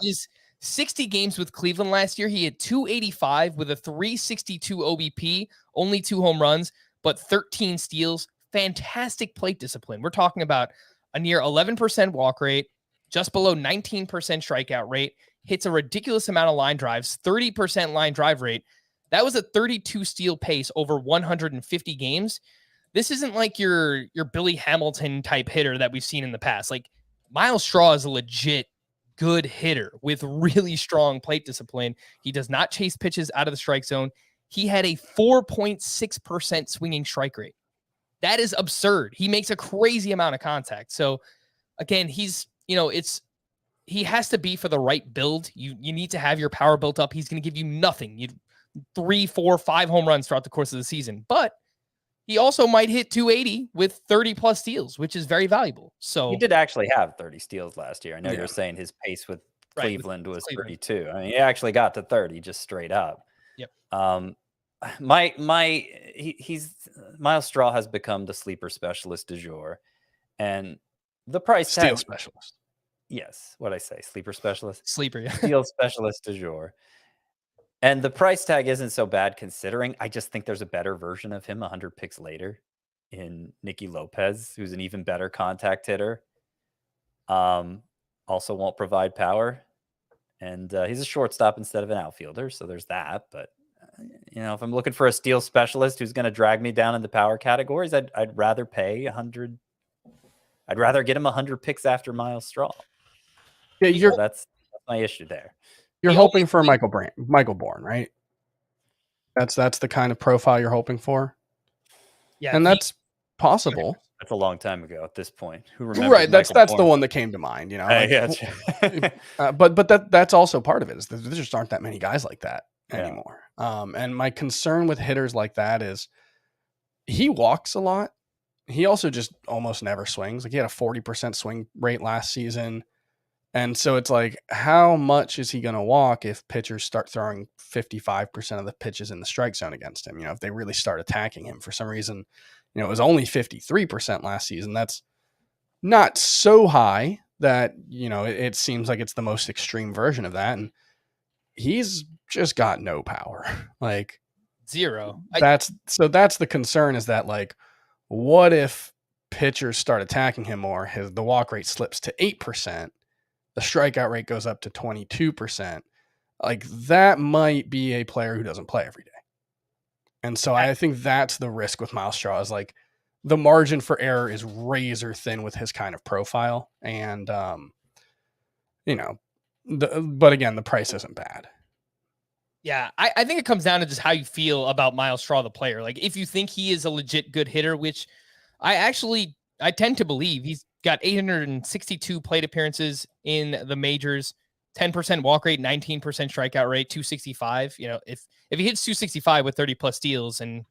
His 60 games with Cleveland last year, he had 285 with a 362 OBP, only 2 home runs, but 13 steals. Fantastic plate discipline. We're talking about a near 11% walk rate, just below 19% strikeout rate, hits a ridiculous amount of line drives, 30% line drive rate. That was a 32 steal pace over 150 games. This isn't like your Billy Hamilton type hitter that we've seen in the past. Like Miles Straw is a legit good hitter with really strong plate discipline. He does not chase pitches out of the strike zone. He had a 4.6% swinging strike rate. That is absurd. He makes a crazy amount of contact. So again, he has to be for the right build. You need to have your power built up. He's going to give you nothing. 3, 4, 5 home runs throughout the course of the season, but he also might hit 280 with 30 plus steals, which is very valuable. So he did actually have 30 steals last year. I know you're saying his pace with Cleveland was 32. I mean, he actually got to 30 just straight up. Yep. Miles Straw has become the sleeper specialist du jour, and The price Steal tag. specialist. Yes. What I say? Sleeper specialist? Sleeper, yeah. Steal specialist du jour. And the price tag isn't so bad considering. I just think there's a better version of him 100 picks later in Nicky Lopez, who's an even better contact hitter. Also won't provide power. And he's a shortstop instead of an outfielder. So there's that. But, if I'm looking for a steal specialist who's going to drag me down in the power categories, I'd rather pay 100. I'd rather get him 100 picks after Miles Straw. Yeah, that's my issue there. You're hoping for Michael Bourne, right? That's the kind of profile you're hoping for. Yeah, and that's possible. That's a long time ago at this point. Who remembers? Right, that's Bourne? the one that came to mind. Yeah. But that's also part of it. Is there just aren't that many guys like that anymore. And my concern with hitters like that is he walks a lot. He also just almost never swings. Like he had a 40% swing rate last season. And so it's like, how much is he going to walk if pitchers start throwing 55% of the pitches in the strike zone against him? If they really start attacking him for some reason, it was only 53% last season. That's not so high that, it seems like it's the most extreme version of that. And he's just got no power. Like zero. That's the concern is that like, what if pitchers start attacking him more? The walk rate slips to 8%. The strikeout rate goes up to 22%. Like that might be a player who doesn't play every day. And so I think that's the risk with Miles Straw is like the margin for error is razor thin with his kind of profile. And, but again, the price isn't bad. Yeah, I think it comes down to just how you feel about Miles Straw, the player. Like if you think he is a legit good hitter, which I tend to believe. He's got 862 plate appearances in the majors, 10% walk rate, 19% strikeout rate, 265. If he hits 265 with 30 plus steals and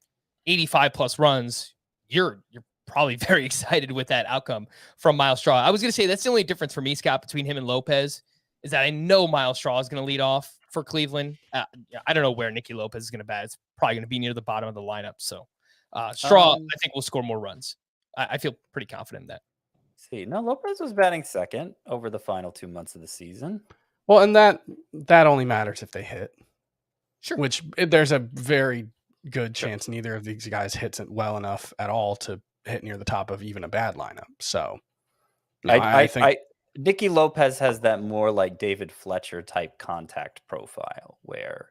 85 plus runs, you're probably very excited with that outcome from Miles Straw. I was going to say that's the only difference for me, Scott, between him and Lopez is that I know Miles Straw is going to lead off for Cleveland. I don't know where Nicky Lopez is going to bat. It's probably going to be near the bottom of the lineup. So Straw, I think, will score more runs. I feel pretty confident in that. Lopez was batting second over the final 2 months of the season. Well, and that only matters if they hit. Sure. Which there's a very good chance neither of these guys hits it well enough at all to hit near the top of even a bad lineup. So I think Nicky Lopez has that more like David Fletcher type contact profile where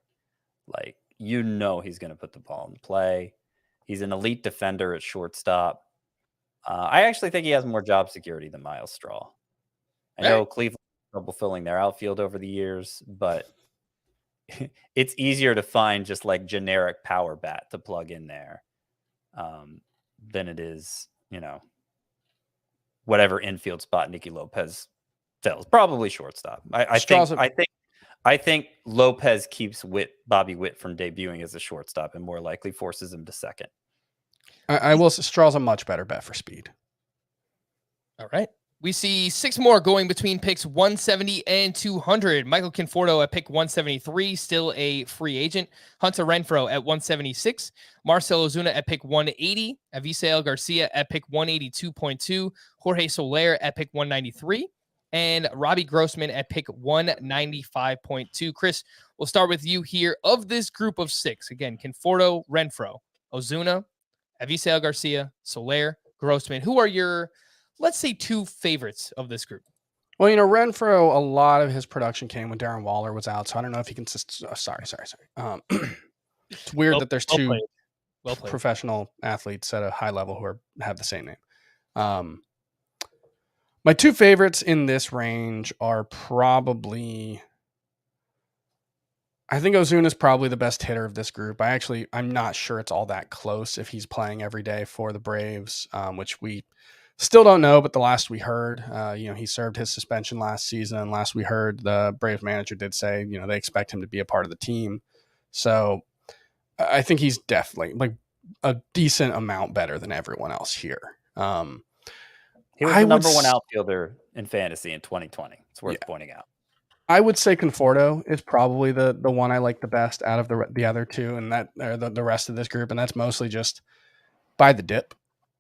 like, he's going to put the ball in play. He's an elite defender at shortstop. I actually think he has more job security than Miles Straw. I know Cleveland had trouble filling their outfield over the years, but it's easier to find just like generic power bat to plug in there than it is, whatever infield spot Nicky Lopez fills. Probably shortstop. I think Lopez keeps Bobby Witt from debuting as a shortstop and more likely forces him to second. I will say Straw's a much better bet for speed. All right. We see 6 more going between picks 170 and 200. Michael Conforto at pick 173, still a free agent. Hunter Renfroe at 176. Marcell Ozuna at pick 180. Avisail Garcia at pick 182.2. Jorge Soler at pick 193. And Robbie Grossman at pick 195.2. Chris, we'll start with you here. Of this group of 6, again, Conforto, Renfroe, Ozuna, Avisail Garcia, Soler, Grossman. Who are your, let's say, 2 favorites of this group? Well, Renfroe, a lot of his production came when Darren Waller was out, so I don't know if he can. Sorry. It's weird that there's 2 professional athletes at a high level who have the same name. My 2 favorites in this range are probably. I think Ozuna is probably the best hitter of this group. I'm not sure it's all that close if he's playing every day for the Braves, which we still don't know. But the last we heard, he served his suspension last season. Last we heard, the Braves manager did say, they expect him to be a part of the team. So I think he's definitely like a decent amount better than everyone else here. He was the number 1 outfielder in fantasy in 2020. It's worth pointing out. I would say Conforto is probably the one I like the best out of the other 2, and that the rest of this group, and that's mostly just by the dip.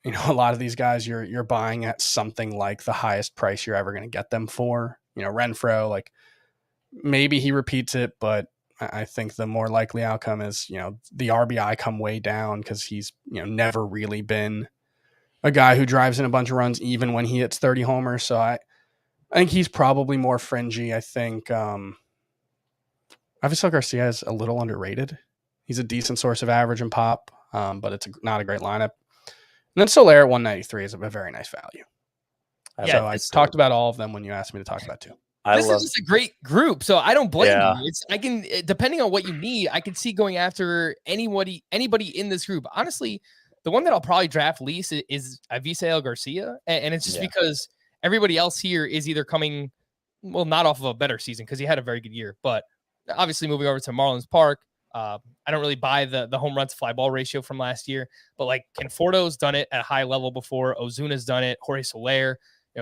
a lot of these guys you're buying at something like the highest price you're ever going to get them for. Renfroe, like maybe he repeats it, but I think the more likely outcome is, the RBI come way down because he's, never really been a guy who drives in a bunch of runs, even when he hits 30 homers. So I think he's probably more fringy. I think Avisail Garcia is a little underrated. He's a decent source of average and pop, but it's not a great lineup. And then Soler at 193 is a very nice value. I talked about all of them when you asked me to talk about two. This is just a great group, so I don't blame you. I can, depending on what you need, I can see going after anybody in this group. Honestly, the one that I'll probably draft least is Avisail Garcia, and it's just because everybody else here is either coming, not off of a better season because he had a very good year, but obviously moving over to Marlins Park. I don't really buy the home run to fly ball ratio from last year, but like Conforto's done it at a high level before. Ozuna's done it. Jorge Soler.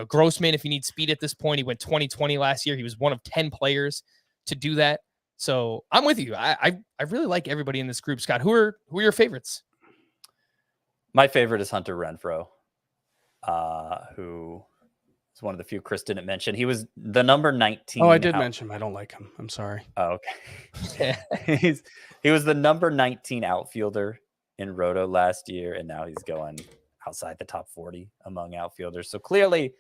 Grossman, if you need speed at this point, he went 20-20 last year. He was one of 10 players to do that. So I'm with you. I really like everybody in this group. Scott, who are your favorites? My favorite is Hunter Renfroe, who is one of the few Chris didn't mention. He was the number 19. Oh, I did mention him. I don't like him. I'm sorry. Oh, okay. He was the number 19 outfielder in Roto last year, and now he's going outside the top 40 among outfielders. So clearly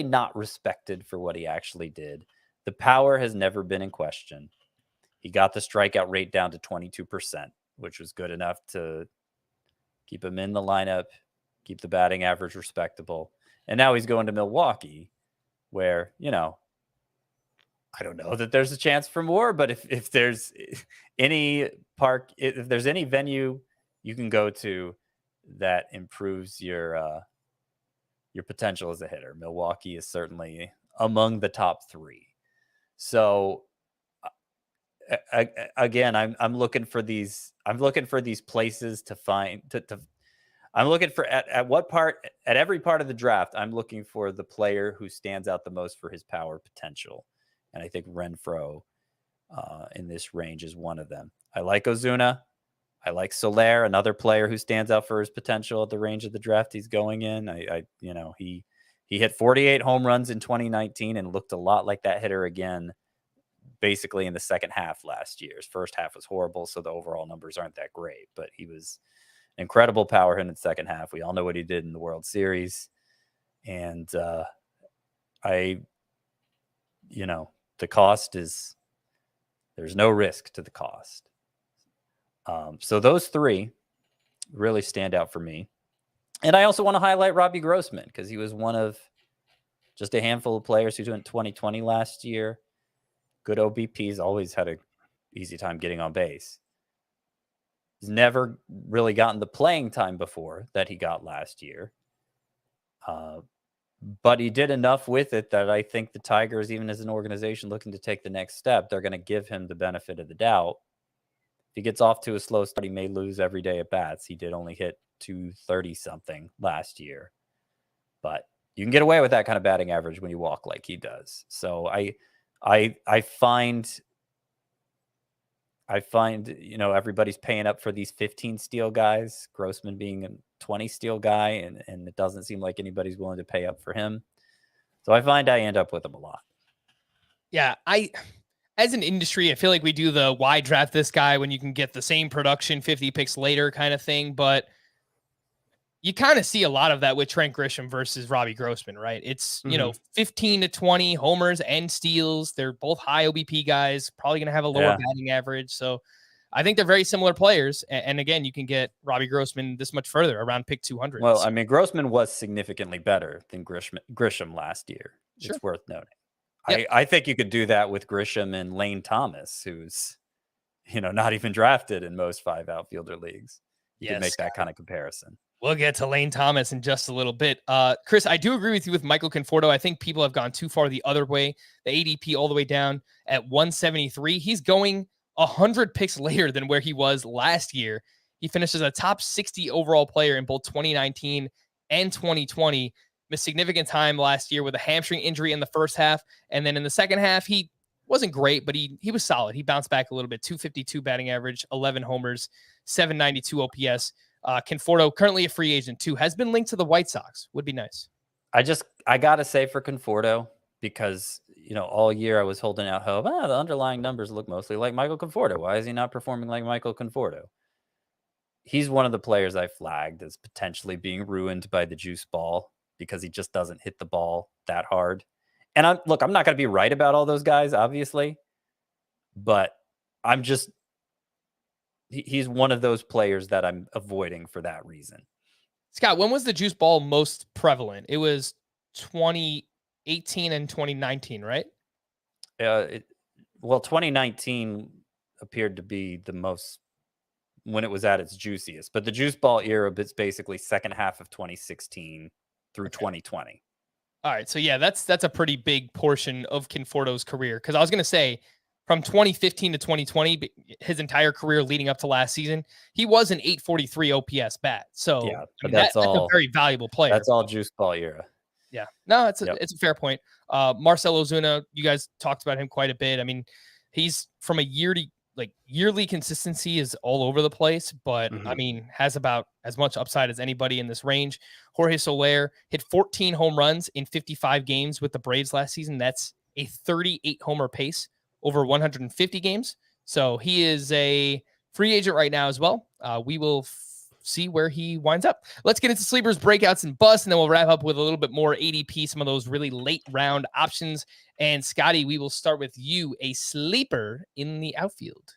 not respected for what he actually did. The power has never been in question. He got the strikeout rate down to 22%, which was good enough to keep him in the lineup, keep the batting average respectable. And now he's going to Milwaukee, where, I don't know that there's a chance for more, but if there's any park, if there's any venue you can go to that improves your potential as a hitter, Milwaukee is certainly among the top 3. So again, I'm looking for these places to find I'm looking for at every part of the draft. I'm looking for the player who stands out the most for his power potential. And I think Renfroe in this range is one of them. I like Ozuna. I like Soler, another player who stands out for his potential at the range of the draft he's going in. He hit 48 home runs in 2019 and looked a lot like that hitter again, basically in the second half last year. His first half was horrible, so the overall numbers aren't that great, but he was incredible power hit in the second half. We all know what he did in the World Series. And the cost is, there's no risk to the cost. So those 3 really stand out for me. And I also want to highlight Robbie Grossman because he was one of just a handful of players who went 2020 last year. Good OBPs, always had an easy time getting on base. He's never really gotten the playing time before that he got last year. But he did enough with it that I think the Tigers, even as an organization looking to take the next step, they're going to give him the benefit of the doubt. If he gets off to a slow start, he may lose every day at bats. He did only hit 230-something last year. But you can get away with that kind of batting average when you walk like he does. So I find everybody's paying up for these 15 steal guys, Grossman being a 20 steal guy, and it doesn't seem like anybody's willing to pay up for him. So I find I end up with him a lot. Yeah, as an industry, I feel like we do the why draft this guy when you can get the same production 50 picks later kind of thing, but you kind of see a lot of that with Trent Grisham versus Robbie Grossman, right? It's, 15 to 20 homers and steals. They're both high OBP guys, probably going to have a lower batting average. So I think they're very similar players. And again, you can get Robbie Grossman this much further around pick 200. Well, I mean, Grossman was significantly better than Grisham last year. Sure. It's worth noting. Yep. I think you could do that with Grisham and Lane Thomas, who's, not even drafted in most 5 outfielder leagues. You can make that kind of comparison. We'll get to Lane Thomas in just a little bit. Chris, I do agree with you with Michael Conforto. I think people have gone too far the other way. The ADP all the way down at 173. He's going 100 picks later than where he was last year. He finishes a top 60 overall player in both 2019 and 2020. Missed significant time last year with a hamstring injury in the first half. And then in the second half, he wasn't great, but he was solid. He bounced back a little bit. 252 batting average, 11 homers, 792 OPS. Conforto, currently a free agent too, has been linked to the White Sox. Would be nice. I gotta say for Conforto, because all year I was holding out hope. The underlying numbers look mostly like Michael Conforto. Why is he not performing like Michael Conforto? He's one of the players I flagged as potentially being ruined by the juice ball because he just doesn't hit the ball that hard. And I'm not going to be right about all those guys, obviously, but he's one of those players that I'm avoiding for that reason. Scott, when was the juice ball most prevalent? It was 2018 and 2019, right? 2019 appeared to be the most when it was at its juiciest, but the juice ball era is basically second half of 2016 through 2020. All right. So yeah, that's a pretty big portion of Conforto's career. Because I was going to say from 2015 to 2020, his entire career leading up to last season, he was an 843 OPS bat. So yeah, that's a very valuable player. That's all juice ball era. Yeah. No, it's a fair point. Marcel Ozuna, you guys talked about him quite a bit. I mean, he's from a yearly consistency is all over the place, but I mean, has about as much upside as anybody in this range. Jorge Soler hit 14 home runs in 55 games with the Braves last season. That's a 38 homer pace over 150 games. So he is a free agent right now as well. We will see where he winds up. Let's get into sleepers, breakouts, and busts, and then we'll wrap up with a little bit more ADP, some of those really late round options. And Scotty, we will start with you, a sleeper in the outfield.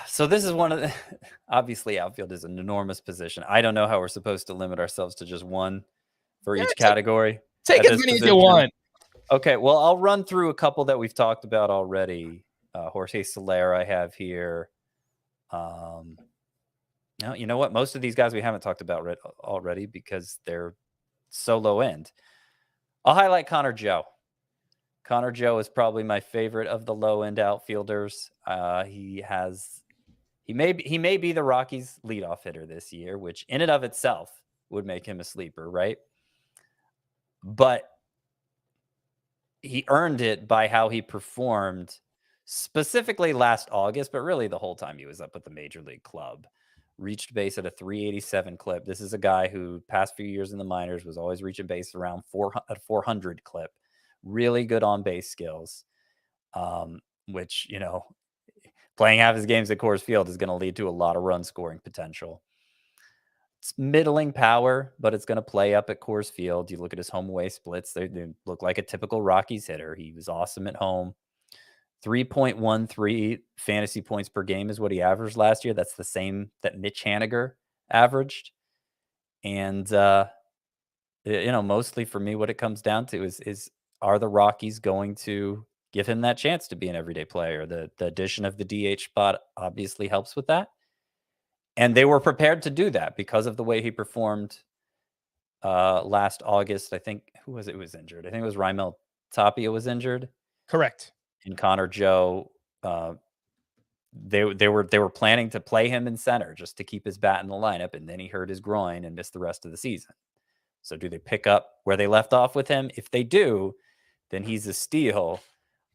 So this is one of the, obviously outfield is an enormous position. I don't know how we're supposed to limit ourselves to just one for each category. Take as many as you want. Okay, well, I'll run through a couple that we've talked about already. Jorge Soler I have here. Now, you know what? Most of these guys we haven't talked about already because they're so low end. I'll highlight Connor Joe. Connor Joe is probably my favorite of the low end outfielders. He may be the Rockies' leadoff hitter this year, which in and of itself would make him a sleeper, right? But he earned it by how he performed specifically last August, but really the whole time he was up with the major league club. Reached base at a 387 clip. This is a guy who past few years in the minors was always reaching base around 400 clip. Really good on base skills, which, playing half his games at Coors Field is going to lead to a lot of run scoring potential. It's middling power, but it's going to play up at Coors Field. You look at his home away splits, they look like a typical Rockies hitter. He was awesome at home. 3.13 fantasy points per game is what he averaged last year. That's the same that Mitch Haniger averaged. And, mostly for me, what it comes down to is are the Rockies going to give him that chance to be an everyday player? The addition of the DH spot obviously helps with that. And they were prepared to do that because of the way he performed last August. I think, who was it who was injured? I think it was Raimel Tapia was injured. Correct. And Connor Joe, they were planning to play him in center just to keep his bat in the lineup, and then he hurt his groin and missed the rest of the season. So do they pick up where they left off with him? If they do, then he's a steal,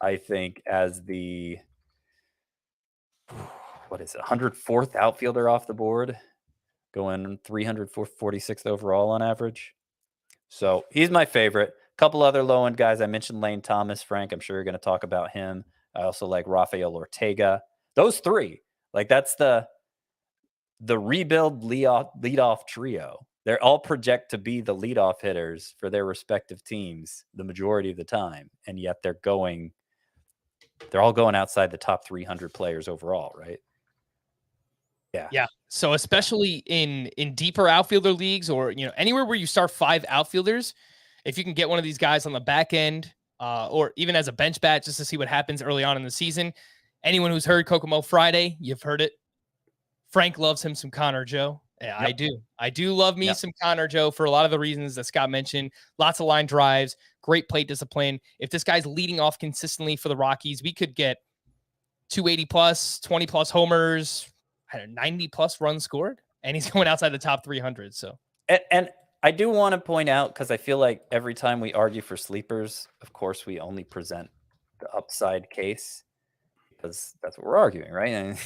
I think, as the 104th outfielder off the board, going 346th overall on average. So he's my favorite. Couple other low end guys. I mentioned Lane Thomas, Frank. I'm sure you're going to talk about him. I also like Rafael Ortega. Those three, that's the rebuild leadoff trio. They're all project to be the leadoff hitters for their respective teams the majority of the time, and yet they're all going outside the top 300 players overall, right? Yeah. So especially in deeper outfielder leagues, or anywhere where you start 5 outfielders. If you can get one of these guys on the back end, or even as a bench bat, just to see what happens early on in the season. Anyone who's heard Kokomo Friday, you've heard it. Frank loves him some Connor Joe. Yeah, yep. I do love me some Connor Joe for a lot of the reasons that Scott mentioned. Lots of line drives, great plate discipline. If this guy's leading off consistently for the Rockies, we could get 280 plus, 20 plus homers, 90 plus runs scored, and he's going outside the top 300. So, and I do want to point out, because I feel like every time we argue for sleepers, of course, we only present the upside case. because that's what we're arguing, right?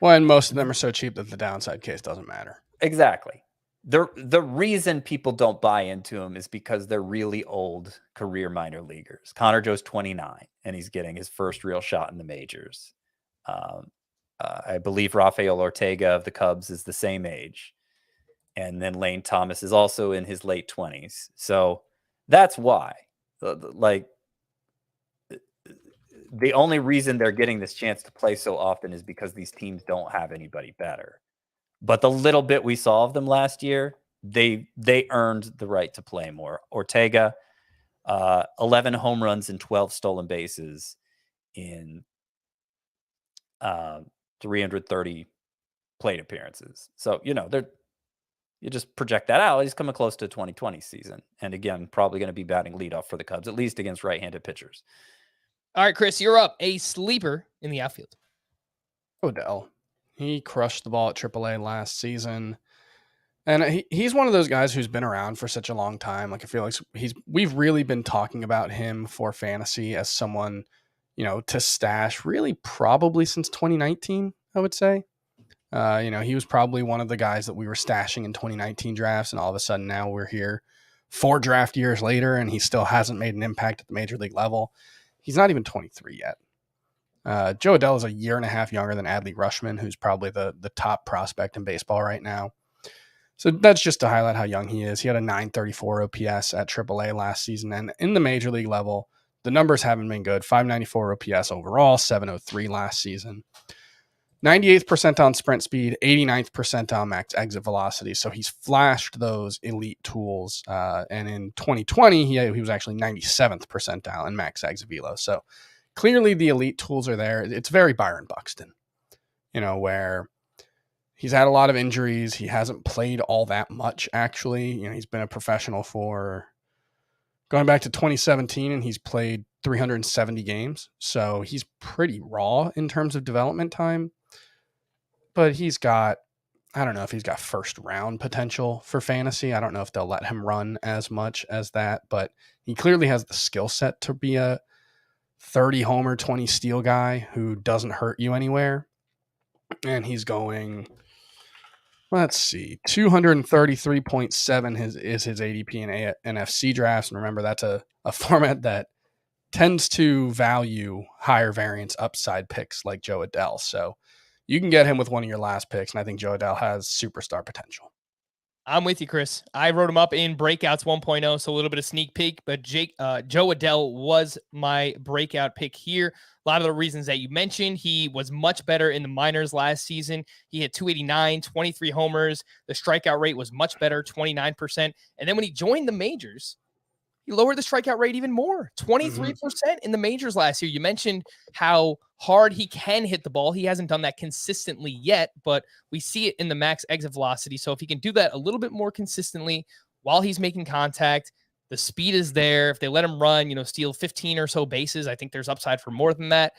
Well, and most of them are so cheap that the downside case doesn't matter. Exactly. The reason people don't buy into him is because they're really old career minor leaguers. Connor Joe's 29, and he's getting his first real shot in the majors. I believe Rafael Ortega of the Cubs is the same age. And then Lane Thomas is also in his late 20s. So that's why. Like, the only reason they're getting this chance to play so often is because these teams don't have anybody better. But the little bit we saw of them last year, they earned the right to play more. Ortega, 11 home runs and 12 stolen bases in 330 plate appearances. So, you just project that out. He's coming close to 2020 season. And again, probably going to be batting leadoff for the Cubs, at least against right-handed pitchers. All right, Chris, you're up. A sleeper in the outfield. Odell. He crushed the ball at AAA last season. And he's one of those guys who's been around for such a long time. Like, I feel like we've really been talking about him for fantasy as someone, to stash really probably since 2019, I would say. He was probably one of the guys that we were stashing in 2019 drafts. And all of a sudden now we're here 4 draft years later and he still hasn't made an impact at the major league level. He's not even 23 yet. Joe Adell is a year and a half younger than Adley Rutschman, who's probably the top prospect in baseball right now. So that's just to highlight how young he is. He had a 934 OPS at AAA last season. And in the major league level, the numbers haven't been good. 594 OPS overall, 703 last season. 98th percentile sprint speed, 89th percentile max exit velocity. So he's flashed those elite tools. And in 2020, he was actually 97th percentile in max exit velo. So clearly the elite tools are there. It's very Byron Buxton, where he's had a lot of injuries. He hasn't played all that much, actually. He's been a professional for going back to 2017, and he's played 370 games. So he's pretty raw in terms of development time. But I don't know if he's got first round potential for fantasy. I don't know if they'll let him run as much as that, but he clearly has the skill set to be a 30 homer, 20 steal guy who doesn't hurt you anywhere. And he's going, let's see, 233.7 is his ADP in NFC drafts. And remember, that's a format that tends to value higher variance upside picks like Joe Adell. So you can get him with one of your last picks, and I think Joe Adell has superstar potential. I'm with you, Chris. I wrote him up in Breakouts 1.0, so a little bit of sneak peek, but Joe Adell was my breakout pick here. A lot of the reasons that you mentioned, he was much better in the minors last season. He hit 289, 23 homers. The strikeout rate was much better, 29%. And then when he joined the majors, he lowered the strikeout rate even more, 23% in the majors last year. You mentioned how hard he can hit the ball. He hasn't done that consistently yet, but we see it in the max exit velocity. So if he can do that a little bit more consistently while he's making contact, the speed is there. If they let him run, steal 15 or so bases, I think there's upside for more than that.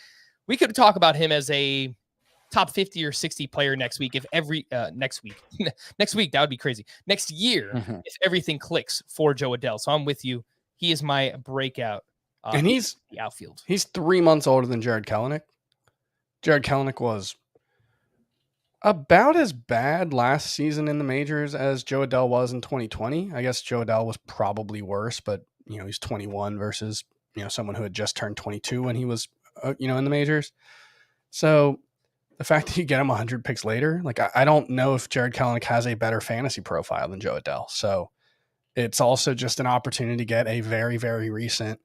We could talk about him as a top 50 or 60 player next week. Next week, that would be crazy. Next year, if everything clicks for Joe Adell. So I'm with you. He is my breakout. And he's the outfield. He's 3 months older than Jared Kelenic. Jared Kelenic was about as bad last season in the majors as Joe Adell was in 2020. I guess Joe Adell was probably worse, but he's 21 versus someone who had just turned 22 when he was in the majors. So the fact that you get him 100 picks later, like I don't know if Jared Kelenic has a better fantasy profile than Joe Adell. So it's also just an opportunity to get a very, very recent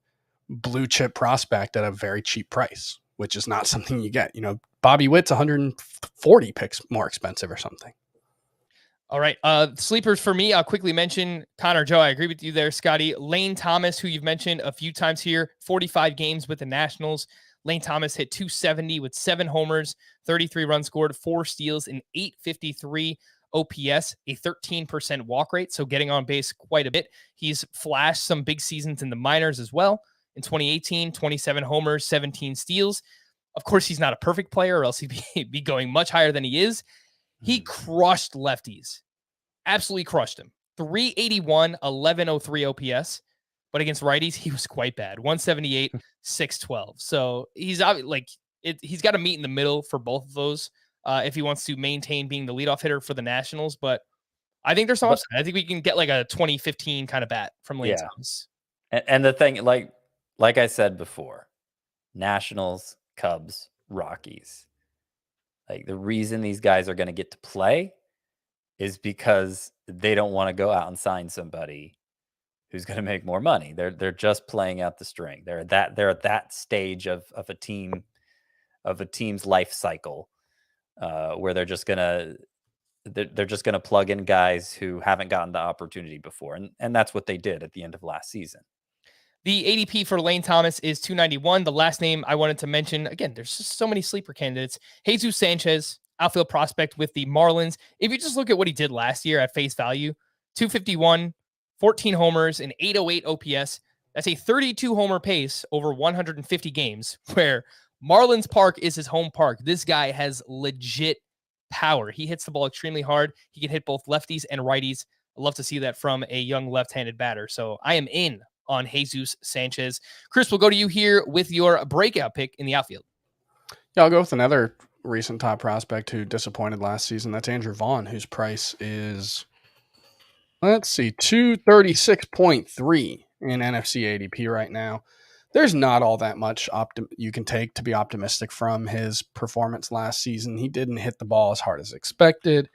blue chip prospect at a very cheap price, which is not something you get. Bobby Witt's 140 picks more expensive or something. All right. Sleepers for me, I'll quickly mention Connor Joe. I agree with you there, Scotty. Lane Thomas, who you've mentioned a few times here, 45 games with the Nationals. Lane Thomas hit 270 with 7 homers, 33 runs scored, 4 steals, and 853 OPS, a 13% walk rate. So getting on base quite a bit. He's flashed some big seasons in the minors as well. In 2018, 27 homers, 17 steals. Of course, he's not a perfect player or else he'd be going much higher than he is. He crushed lefties. Absolutely crushed him. 381, 1103 OPS. But against righties, he was quite bad. 178, 612. So he's like he's got to meet in the middle for both of those if he wants to maintain being the leadoff hitter for the Nationals. But I think there's some upside. I think we can get like a 2015 kind of bat from Lane Thomas. And the thing, like I said before, Nationals, Cubs, Rockies. Like the reason these guys are going to get to play is because they don't want to go out and sign somebody who's going to make more money. They're just playing out the string. They're at that stage of a team's life cycle where they're just gonna plug in guys who haven't gotten the opportunity before, and that's what they did at the end of last season. The ADP for Lane Thomas is 291. The last name I wanted to mention, again, there's just so many sleeper candidates. Jesus Sanchez, outfield prospect with the Marlins. If you just look at what he did last year at face value, 251, 14 homers, and 808 OPS. That's a 32 homer pace over 150 games, where Marlins Park is his home park. This guy has legit power. He hits the ball extremely hard. He can hit both lefties and righties. I love to see that from a young left-handed batter. So I am in on Jesus Sanchez. Chris, we'll go to you here with your breakout pick in the outfield. Yeah, I'll go with another recent top prospect who disappointed last season. That's Andrew Vaughn, whose price is, let's see, 236.3 in NFC ADP right now. There's not all that much you can take to be optimistic from his performance last season. He didn't hit the ball as hard as expected.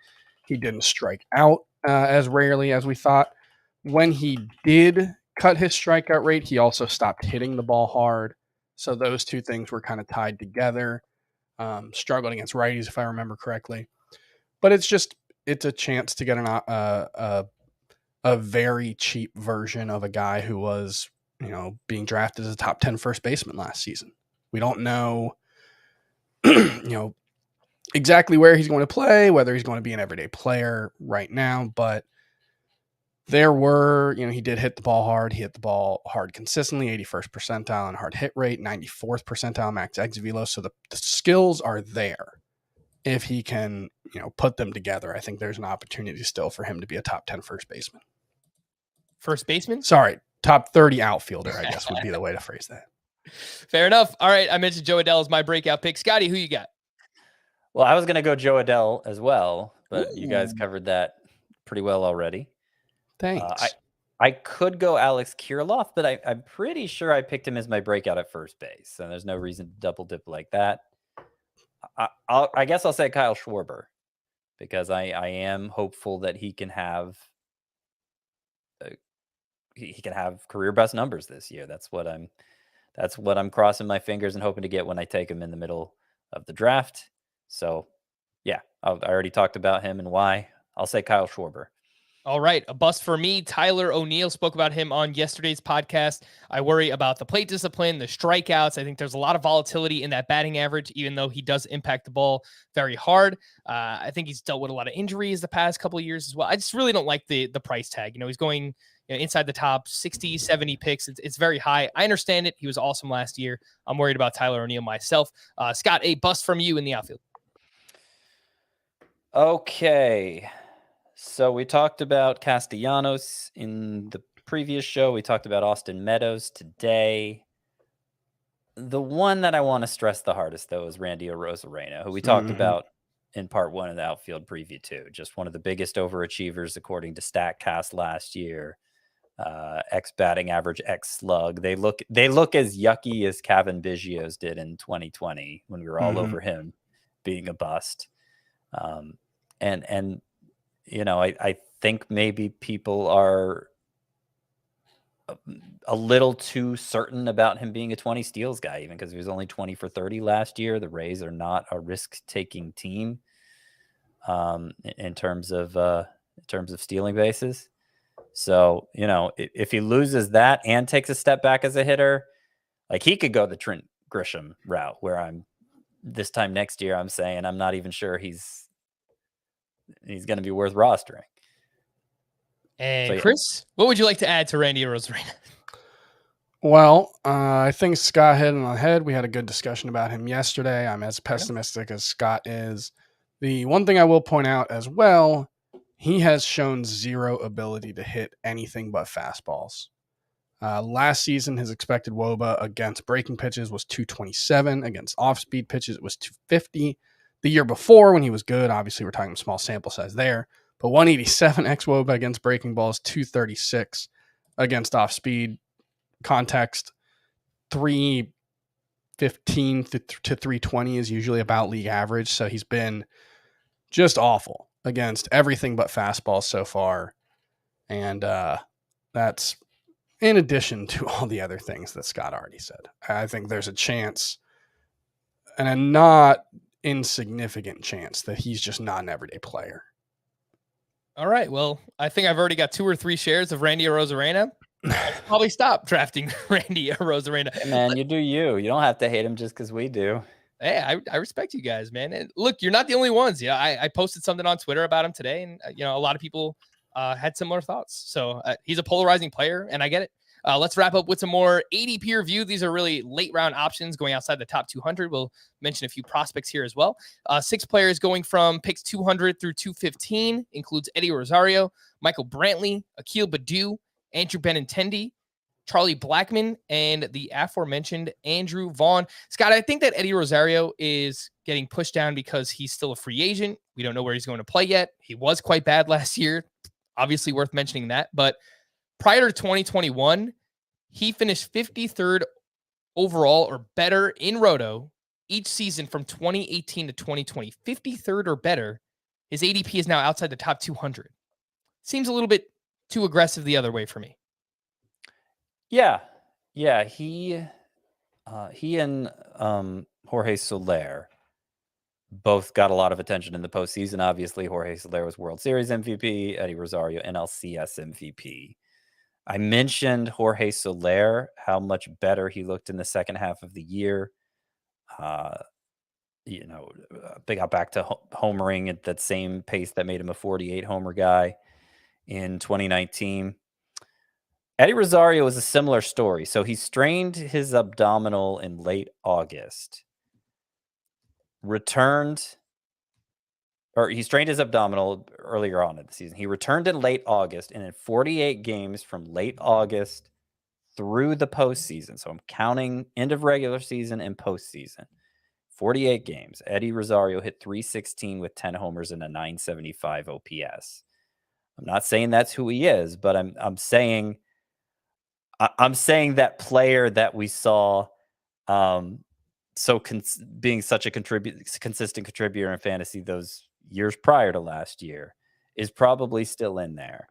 He didn't strike out as rarely as we thought. When he did cut his strikeout rate, he also stopped hitting the ball hard. So those two things were kind of tied together. Struggled against righties, if I remember correctly. But it's a chance to get a very cheap version of a guy who was, being drafted as a top 10 first baseman last season. We don't know, exactly where he's going to play, whether he's going to be an everyday player right now, but there were, he did hit the ball hard. He hit the ball hard consistently, 81st percentile in hard hit rate, 94th percentile max exit velo. So the skills are there. If he can, put them together, I think there's an opportunity still for him to be a top 10 first baseman. First baseman? Sorry, top 30 outfielder, I guess would be the way to phrase that. Fair enough. All right, I mentioned Joe Adele as my breakout pick. Scotty, who you got? Well, I was going to go Joe Adele as well, but Ooh. You guys covered that pretty well already. Thanks. I could go Alex Kirilloff, but I'm pretty sure I picked him as my breakout at first base, and there's no reason to double dip like that. I guess I'll say Kyle Schwarber, because I am hopeful that he can have career best numbers this year. That's what I'm crossing my fingers and hoping to get when I take him in the middle of the draft. So yeah, I already talked about him and why. I'll say Kyle Schwarber. All right, a bust for me. Tyler O'Neill, spoke about him on yesterday's podcast. I worry about the plate discipline, the strikeouts. I think there's a lot of volatility in that batting average, even though he does impact the ball very hard. I think he's dealt with a lot of injuries the past couple of years as well. I just really don't like the price tag. He's going inside the top 60, 70 picks. It's very high. I understand it. He was awesome last year. I'm worried about Tyler O'Neill myself. Scott, a bust from you in the outfield. Okay. So we talked about Castellanos in the previous show. We talked about Austin Meadows today. The one that I want to stress the hardest, though, is Randy Arozarena, who we talked about in part one of the outfield preview, too. Just one of the biggest overachievers, according to StatCast last year. X batting average, X slug. They look as yucky as Kevin Biggio's did in 2020 when we were all over him being a bust. I think maybe people are a little too certain about him being a 20 steals guy, even because he was only 20 for 30 last year. The Rays are not a risk-taking team in terms of stealing bases. So, if he loses that and takes a step back as a hitter, like he could go the Trent Grisham route, where this time next year, I'm saying I'm not even sure he's going to be worth rostering. And so, Chris, what would you like to add to Randy Arozarena? Well, I think Scott hit it on the head. We had a good discussion about him yesterday. I'm as pessimistic as Scott is. The one thing I will point out as well, he has shown zero ability to hit anything but fastballs. Last season, his expected WOBA against breaking pitches was 227. Against off-speed pitches, it was 250. The year before, when he was good, obviously we're talking small sample size there, but 187 xWOBA against breaking balls, 236 against off-speed. Context, 315 to 320 is usually about league average, so he's been just awful against everything but fastballs so far, and that's in addition to all the other things that Scott already said. I think there's a chance, and a not insignificant chance, that he's just not an everyday player. All right. Well, I think I've already got 2 or 3 shares of Randy Arozarena. I'll probably stop drafting Randy Arozarena. Hey man, you do you. You don't have to hate him just because we do. Hey, I respect you guys, man. And look, you're not the only ones. Yeah, I posted something on Twitter about him today, and a lot of people had similar thoughts. So he's a polarizing player, and I get it. Let's wrap up with some more ADP review. These are really late round options going outside the top 200. We'll mention a few prospects here as well. 6 players going from picks 200 through 215 includes Eddie Rosario, Michael Brantley, Akil Baddoo, Andrew Benintendi, Charlie Blackmon, and the aforementioned Andrew Vaughn. Scott, I think that Eddie Rosario is getting pushed down because he's still a free agent. We don't know where he's going to play yet. He was quite bad last year. Obviously worth mentioning that, but prior to 2021, he finished 53rd overall or better in Roto each season from 2018 to 2020. 53rd or better. His ADP is now outside the top 200. Seems a little bit too aggressive the other way for me. Yeah. He and Jorge Soler both got a lot of attention in the postseason. Obviously, Jorge Soler was World Series MVP, Eddie Rosario NLCS MVP. I mentioned Jorge Soler, how much better he looked in the second half of the year. They got back to homering at that same pace that made him a 48 homer guy in 2019. Eddie Rosario was a similar story. So he strained his abdominal in late August. He strained his abdominal earlier on in the season. He returned in late August, and in 48 games from late August through the postseason. So I'm counting end of regular season and postseason. 48 games. Eddie Rosario hit 316 with 10 homers and a 975 OPS. I'm not saying that's who he is, but I'm saying that player that we saw being such a consistent contributor in fantasy those years prior to last year is probably still in there.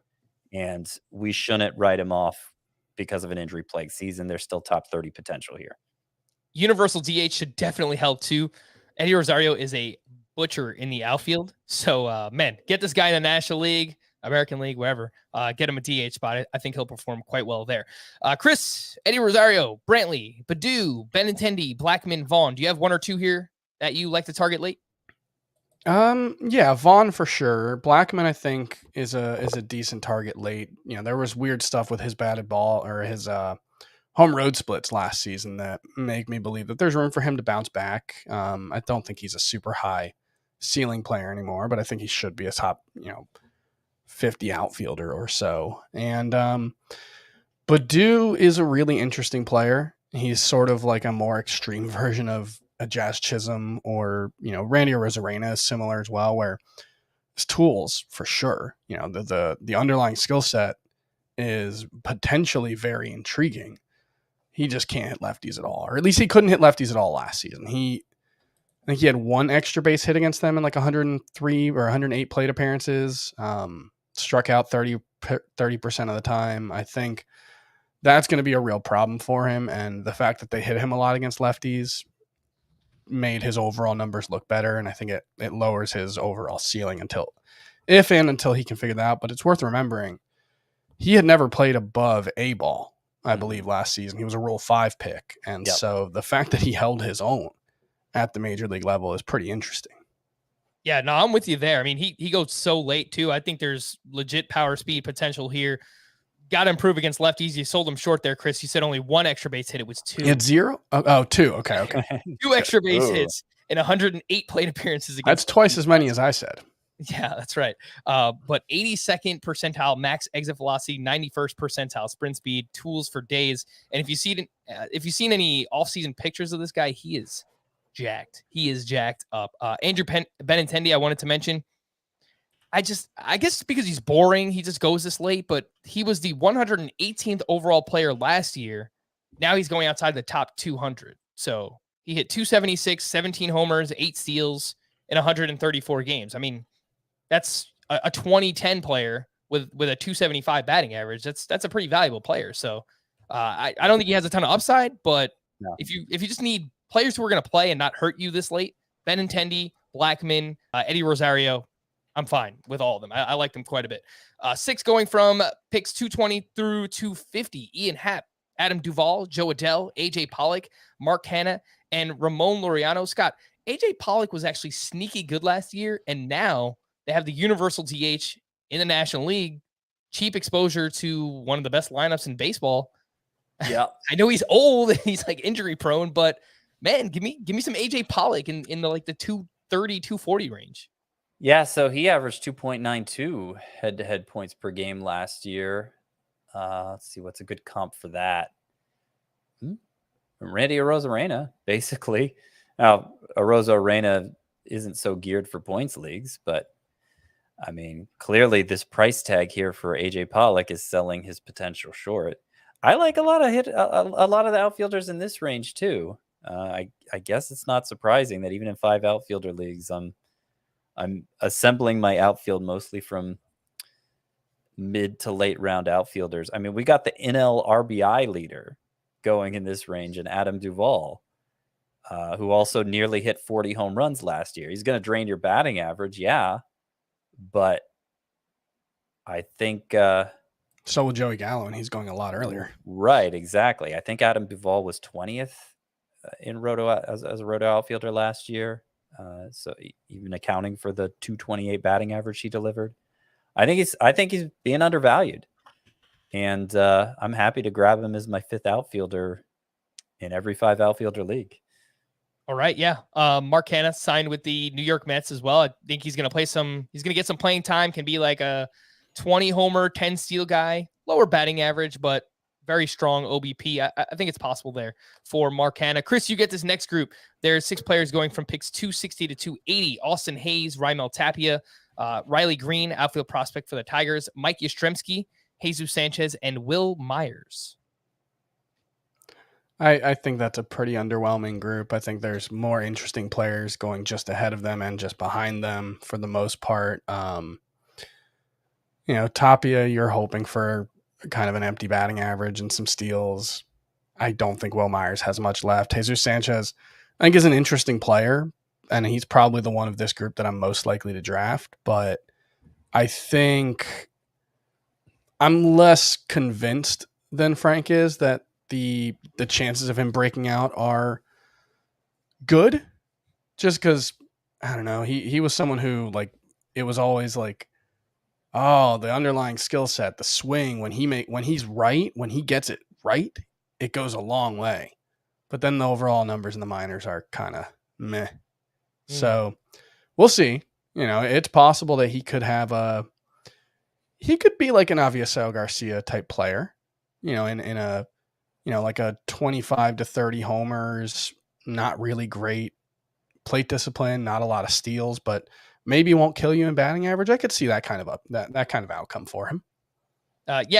And we shouldn't write him off because of an injury-plagued season. There's still top 30 potential here. Universal DH should definitely help too. Eddie Rosario is a butcher in the outfield. So, get this guy in the National League, American League, wherever. Get him a DH spot. I think he'll perform quite well there. Chris, Eddie Rosario, Brantley, Baddoo, Benintendi, Blackmon, Vaughn. Do you have 1 or 2 here that you like to target late? Yeah, Vaughn for sure. Blackmon, I think, is a decent target late. There was weird stuff with his batted ball or his home road splits last season that make me believe that there's room for him to bounce back. I don't think he's a super high ceiling player anymore, but I think he should be a top, 50 outfielder or so. And Baddoo is a really interesting player. He's sort of like a more extreme version of a Jazz Chisholm, or Randy Arozarena is similar as well, where his tools for sure, the underlying skill set is potentially very intriguing. He just can't hit lefties at all, or at least he couldn't hit lefties at all last season. I think he had 1 extra base hit against them in like 103 or 108 plate appearances. Struck out 30% of the time. I think that's going to be a real problem for him, and the fact that they hit him a lot against lefties made his overall numbers look better, and I think it lowers his overall ceiling until he can figure that out. But it's worth remembering he had never played above A ball, I believe, last season. He was a Rule 5 pick, and so the fact that he held his own at the major league level is pretty interesting. Yeah, no, I'm with you there. I mean, he goes so late too. I think there's legit power speed potential here. Got to improve against lefties. You sold him short there, Chris. You said only 1 extra base hit. It was 2. He had 0? Oh, 2. Okay. 2 extra base hits in 108 plate appearances against. That's twice as many as I said. Yeah, that's right. But 82nd percentile max exit velocity, 91st percentile sprint speed, tools for days. And if you've seen any offseason pictures of this guy, he is jacked. He is jacked up. Andrew Benintendi, I wanted to mention. I guess because he's boring, he just goes this late, but he was the 118th overall player last year. Now he's going outside the top 200. So he hit 276, 17 homers, 8 steals in 134 games. I mean, that's a 2010 player with a 275 batting average. That's a pretty valuable player. So I don't think he has a ton of upside, but No. if you just need players who are going to play and not hurt you this late, Benintendi, Blackmon, Eddie Rosario, I'm fine with all of them. I like them quite a bit. 6 going from picks 220 through 250. Ian Happ, Adam Duvall, Joe Adell, AJ Pollock, Mark Hanna, and Ramon Laureano. Scott, AJ Pollock was actually sneaky good last year, and now they have the universal DH in the National League. Cheap exposure to one of the best lineups in baseball. Yeah. I know he's old and he's like injury prone, but man, give me some AJ Pollock in the like the 230, 240 range. Yeah, so he averaged 2.92 head-to-head points per game last year. Let's see, what's a good comp for that? Randy Arozarena, basically. Now, Arozarena isn't so geared for points leagues, but I mean, clearly this price tag here for AJ Pollock is selling his potential short. I like a lot of the outfielders in this range too. I guess it's not surprising that even in 5 outfielder leagues, I'm assembling my outfield mostly from mid to late round outfielders. I mean, we got the NL RBI leader going in this range, and Adam Duvall, who also nearly hit 40 home runs last year. He's going to drain your batting average, yeah, but I think So will Joey Gallo, and he's going a lot earlier. Right, exactly. I think Adam Duvall was 20th in roto as a roto outfielder last year. So even accounting for the 228 batting average he delivered, I think he's being undervalued, and I'm happy to grab him as my 5th outfielder in every 5 outfielder league. All right, yeah. Mark Hanna signed with the New York Mets as well. I think he's going to get some playing time. Can be like a 20 homer, 10 steal guy, lower batting average, but very strong OBP. I think it's possible there for Mark Hanna. Chris, you get this next group. There's 6 players going from picks 260 to 280. Austin Hayes, Raimel Tapia, Riley Green, outfield prospect for the Tigers, Mike Yastrzemski, Jesus Sanchez, and Will Myers. I think that's a pretty underwhelming group. I think there's more interesting players going just ahead of them and just behind them for the most part. Tapia, you're hoping for kind of an empty batting average and some steals. I don't think Will Myers has much left. Jesus Sanchez, I think, is an interesting player, and he's probably the one of this group that I'm most likely to draft, but I think I'm less convinced than Frank is that the chances of him breaking out are good, just because, I don't know, he was someone who, like, it was always like, oh, the underlying skill set, the swing, when he's right, when he gets it right, it goes a long way. But then the overall numbers in the minors are kind of meh. So we'll see. It's possible that he could be like an Avisail Garcia type player, in a, like a 25 to 30 homers, not really great plate discipline, not a lot of steals, but maybe won't kill you in batting average. I could see that kind of that kind of outcome for him.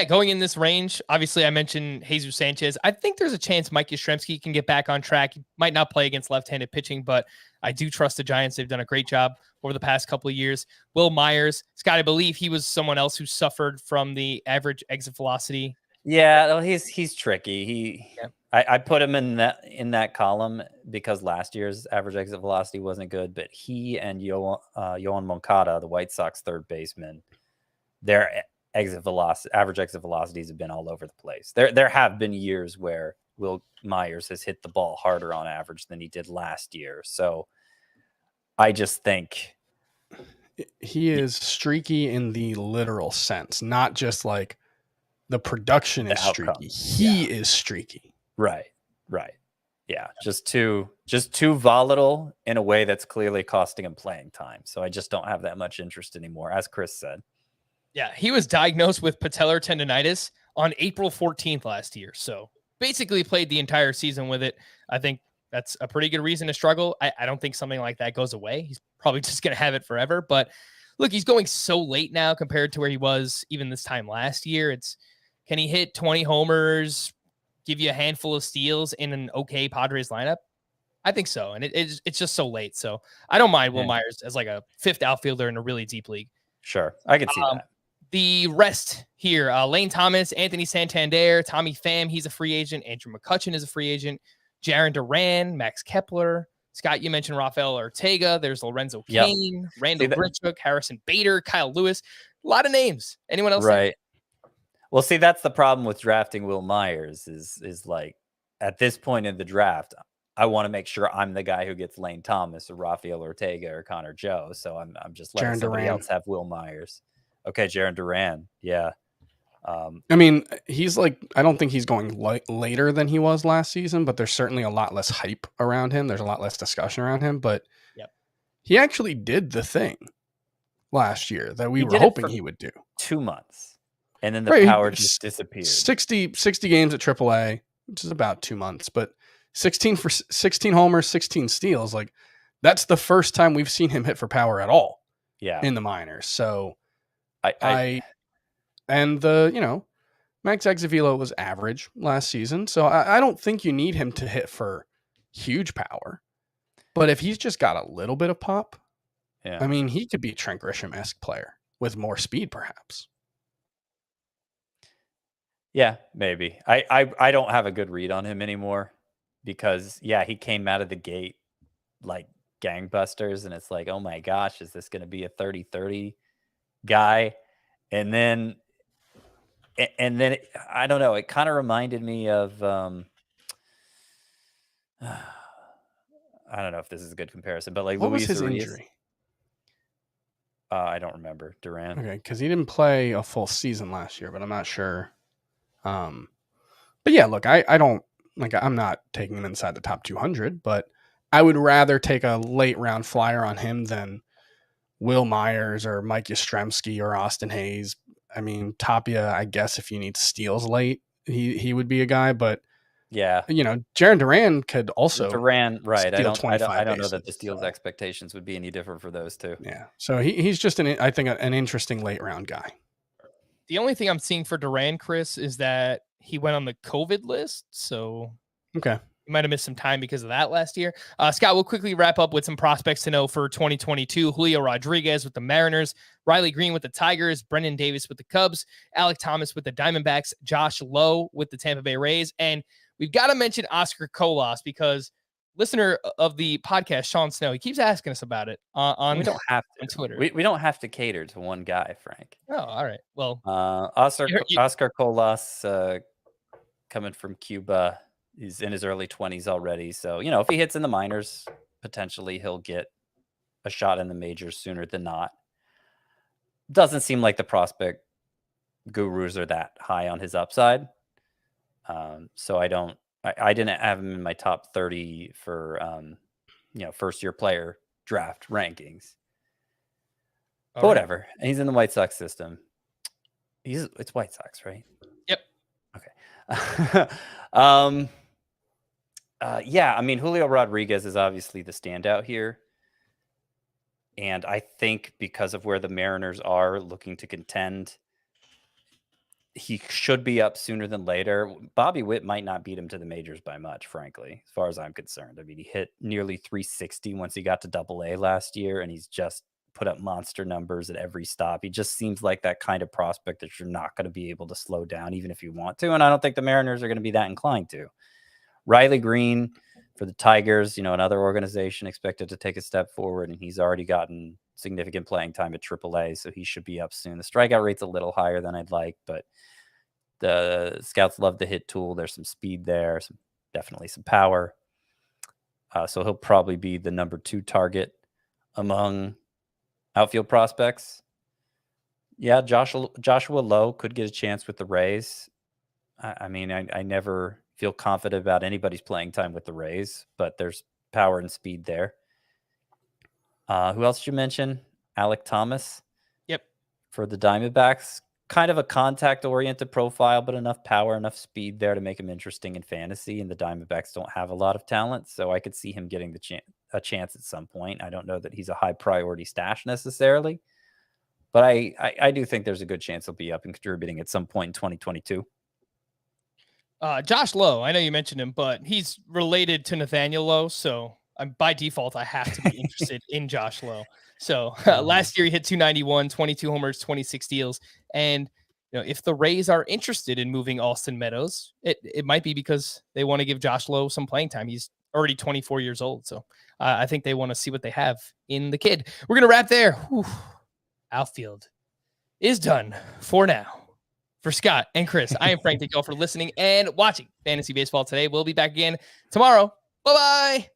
Going in this range, obviously I mentioned Jesus Sanchez. I think there's a chance Mike Yastrzemski can get back on track. He might not play against left-handed pitching, but I do trust the Giants. They've done a great job over the past couple of years. Will Myers, Scott, I believe he was someone else who suffered from the average exit velocity. Yeah, he's tricky. I put him in that column because last year's average exit velocity wasn't good, but he and Yohan Moncada, the White Sox third baseman, their average exit velocities have been all over the place. There have been years where Will Myers has hit the ball harder on average than he did last year. So I just think he is streaky in the literal sense, not just like the production is streaky. He is streaky. Right. Yeah, just too volatile in a way that's clearly costing him playing time. So I just don't have that much interest anymore, as Chris said. Yeah, he was diagnosed with patellar tendonitis on April 14th last year. So basically played the entire season with it. I think that's a pretty good reason to struggle. I don't think something like that goes away. He's probably just going to have it forever. But look, he's going so late now compared to where he was even this time last year. Can he hit 20 homers, give you a handful of steals in an okay Padres lineup? I think so. And it's just so late. So I don't mind Will Myers as like a fifth outfielder in a really deep league. Sure. I can see that. The rest here, Lane Thomas, Anthony Santander, Tommy Pham, he's a free agent. Andrew McCutchen is a free agent. Jaron Duran, Max Kepler. Scott, you mentioned Rafael Ortega. There's Lorenzo Cain, Randall Grichuk, Harrison Bader, Kyle Lewis. A lot of names. Anyone else? Right. Well, see, that's the problem with drafting Will Myers is like at this point in the draft, I want to make sure I'm the guy who gets Lane Thomas or Rafael Ortega or Connor Joe. So I'm just letting Jaron somebody Duran. else have Will Myers. Okay, Jaron Duran. Yeah. I mean, he's like, I don't think he's going later than he was last season, but there's certainly a lot less hype around him. There's a lot less discussion around him, but he actually did the thing last year that we were hoping he would do. 2 months. And then the power just disappeared. 60 games at AAA, which is about 2 months, but 16 homers, 16 steals. Like that's the first time we've seen him hit for power at all in the minors. So and Max Exavilo was average last season. So I don't think you need him to hit for huge power, but if he's just got a little bit of pop, I mean, he could be a Trent Grisham-esque player with more speed, perhaps. Yeah, maybe. I don't have a good read on him anymore because, he came out of the gate like gangbusters, and it's like, oh my gosh, is this going to be a 30-30 guy? And then I don't know. It kind of reminded me of, I don't know if this is a good comparison, but like what Luis was his Urias. injury? I don't remember. Duran. Okay, because he didn't play a full season last year, but I'm not sure. But yeah, look, I don't like. I'm not taking him inside the top 200, but I would rather take a late round flyer on him than Will Myers or Mike Yastrzemski or Austin Hayes. I mean, Tapia, I guess if you need steals late, he would be a guy, but Jaron Duran could also Duran, right? I don't know that the steals so. Expectations would be any different for those two. Yeah, so he's just I think an interesting late round guy. The only thing I'm seeing for Duran, Chris, is that he went on the COVID list, so okay. You might have missed some time because of that last year. Scott, we'll quickly wrap up with some prospects to know for 2022. Julio Rodriguez with the Mariners, Riley Green with the Tigers, Brendan Davis with the Cubs, Alec Thomas with the Diamondbacks, Josh Lowe with the Tampa Bay Rays. And we've got to mention Oscar Colas because listener of the podcast, Sean Snow, he keeps asking us about it on we don't have to. On Twitter. We don't have to cater to one guy, Frank. Oh, all right. Well, Oscar Colas coming from Cuba. He's in his early 20s already. So, if he hits in the minors, potentially he'll get a shot in the majors sooner than not. Doesn't seem like the prospect gurus are that high on his upside. So I didn't have him in my top 30 for, first year player draft rankings. But whatever. And he's in the White Sox system. It's White Sox, right? Yep. Okay. I mean, Julio Rodriguez is obviously the standout here. And I think because of where the Mariners are looking to contend, he should be up sooner than later. Bobby Witt might not beat him to the majors by much, frankly, as far as I'm concerned. I mean, he hit nearly 360 once he got to Double-A last year, and he's just put up monster numbers at every stop. He just seems like that kind of prospect that you're not going to be able to slow down, even if you want to. And I don't think the Mariners are going to be that inclined to. Riley Green for the Tigers, another organization expected to take a step forward, and he's already gotten significant playing time at AAA, so he should be up soon. The strikeout rate's a little higher than I'd like, but the scouts love the hit tool. There's some speed there, definitely some power. So he'll probably be the number 2 target among outfield prospects. Joshua Lowe could get a chance with the Rays. I mean, I never feel confident about anybody's playing time with the Rays, but there's power and speed there. Who else did you mention? Alec Thomas. Yep. For the Diamondbacks. Kind of a contact-oriented profile, but enough power, enough speed there to make him interesting in fantasy, and the Diamondbacks don't have a lot of talent, so I could see him getting a chance at some point. I don't know that he's a high-priority stash necessarily, but I do think there's a good chance he'll be up and contributing at some point in 2022. Josh Lowe, I know you mentioned him, but he's related to Nathaniel Lowe, so by default, I have to be interested in Josh Lowe. So last year he hit 291, 22 homers, 26 steals. And if the Rays are interested in moving Austin Meadows, it might be because they want to give Josh Lowe some playing time. He's already 24 years old. So I think they want to see what they have in the kid. We're going to wrap there. Whew. Outfield is done for now. For Scott and Chris, I am Frank. Thank you all for listening and watching Fantasy Baseball today. We'll be back again tomorrow. Bye-bye.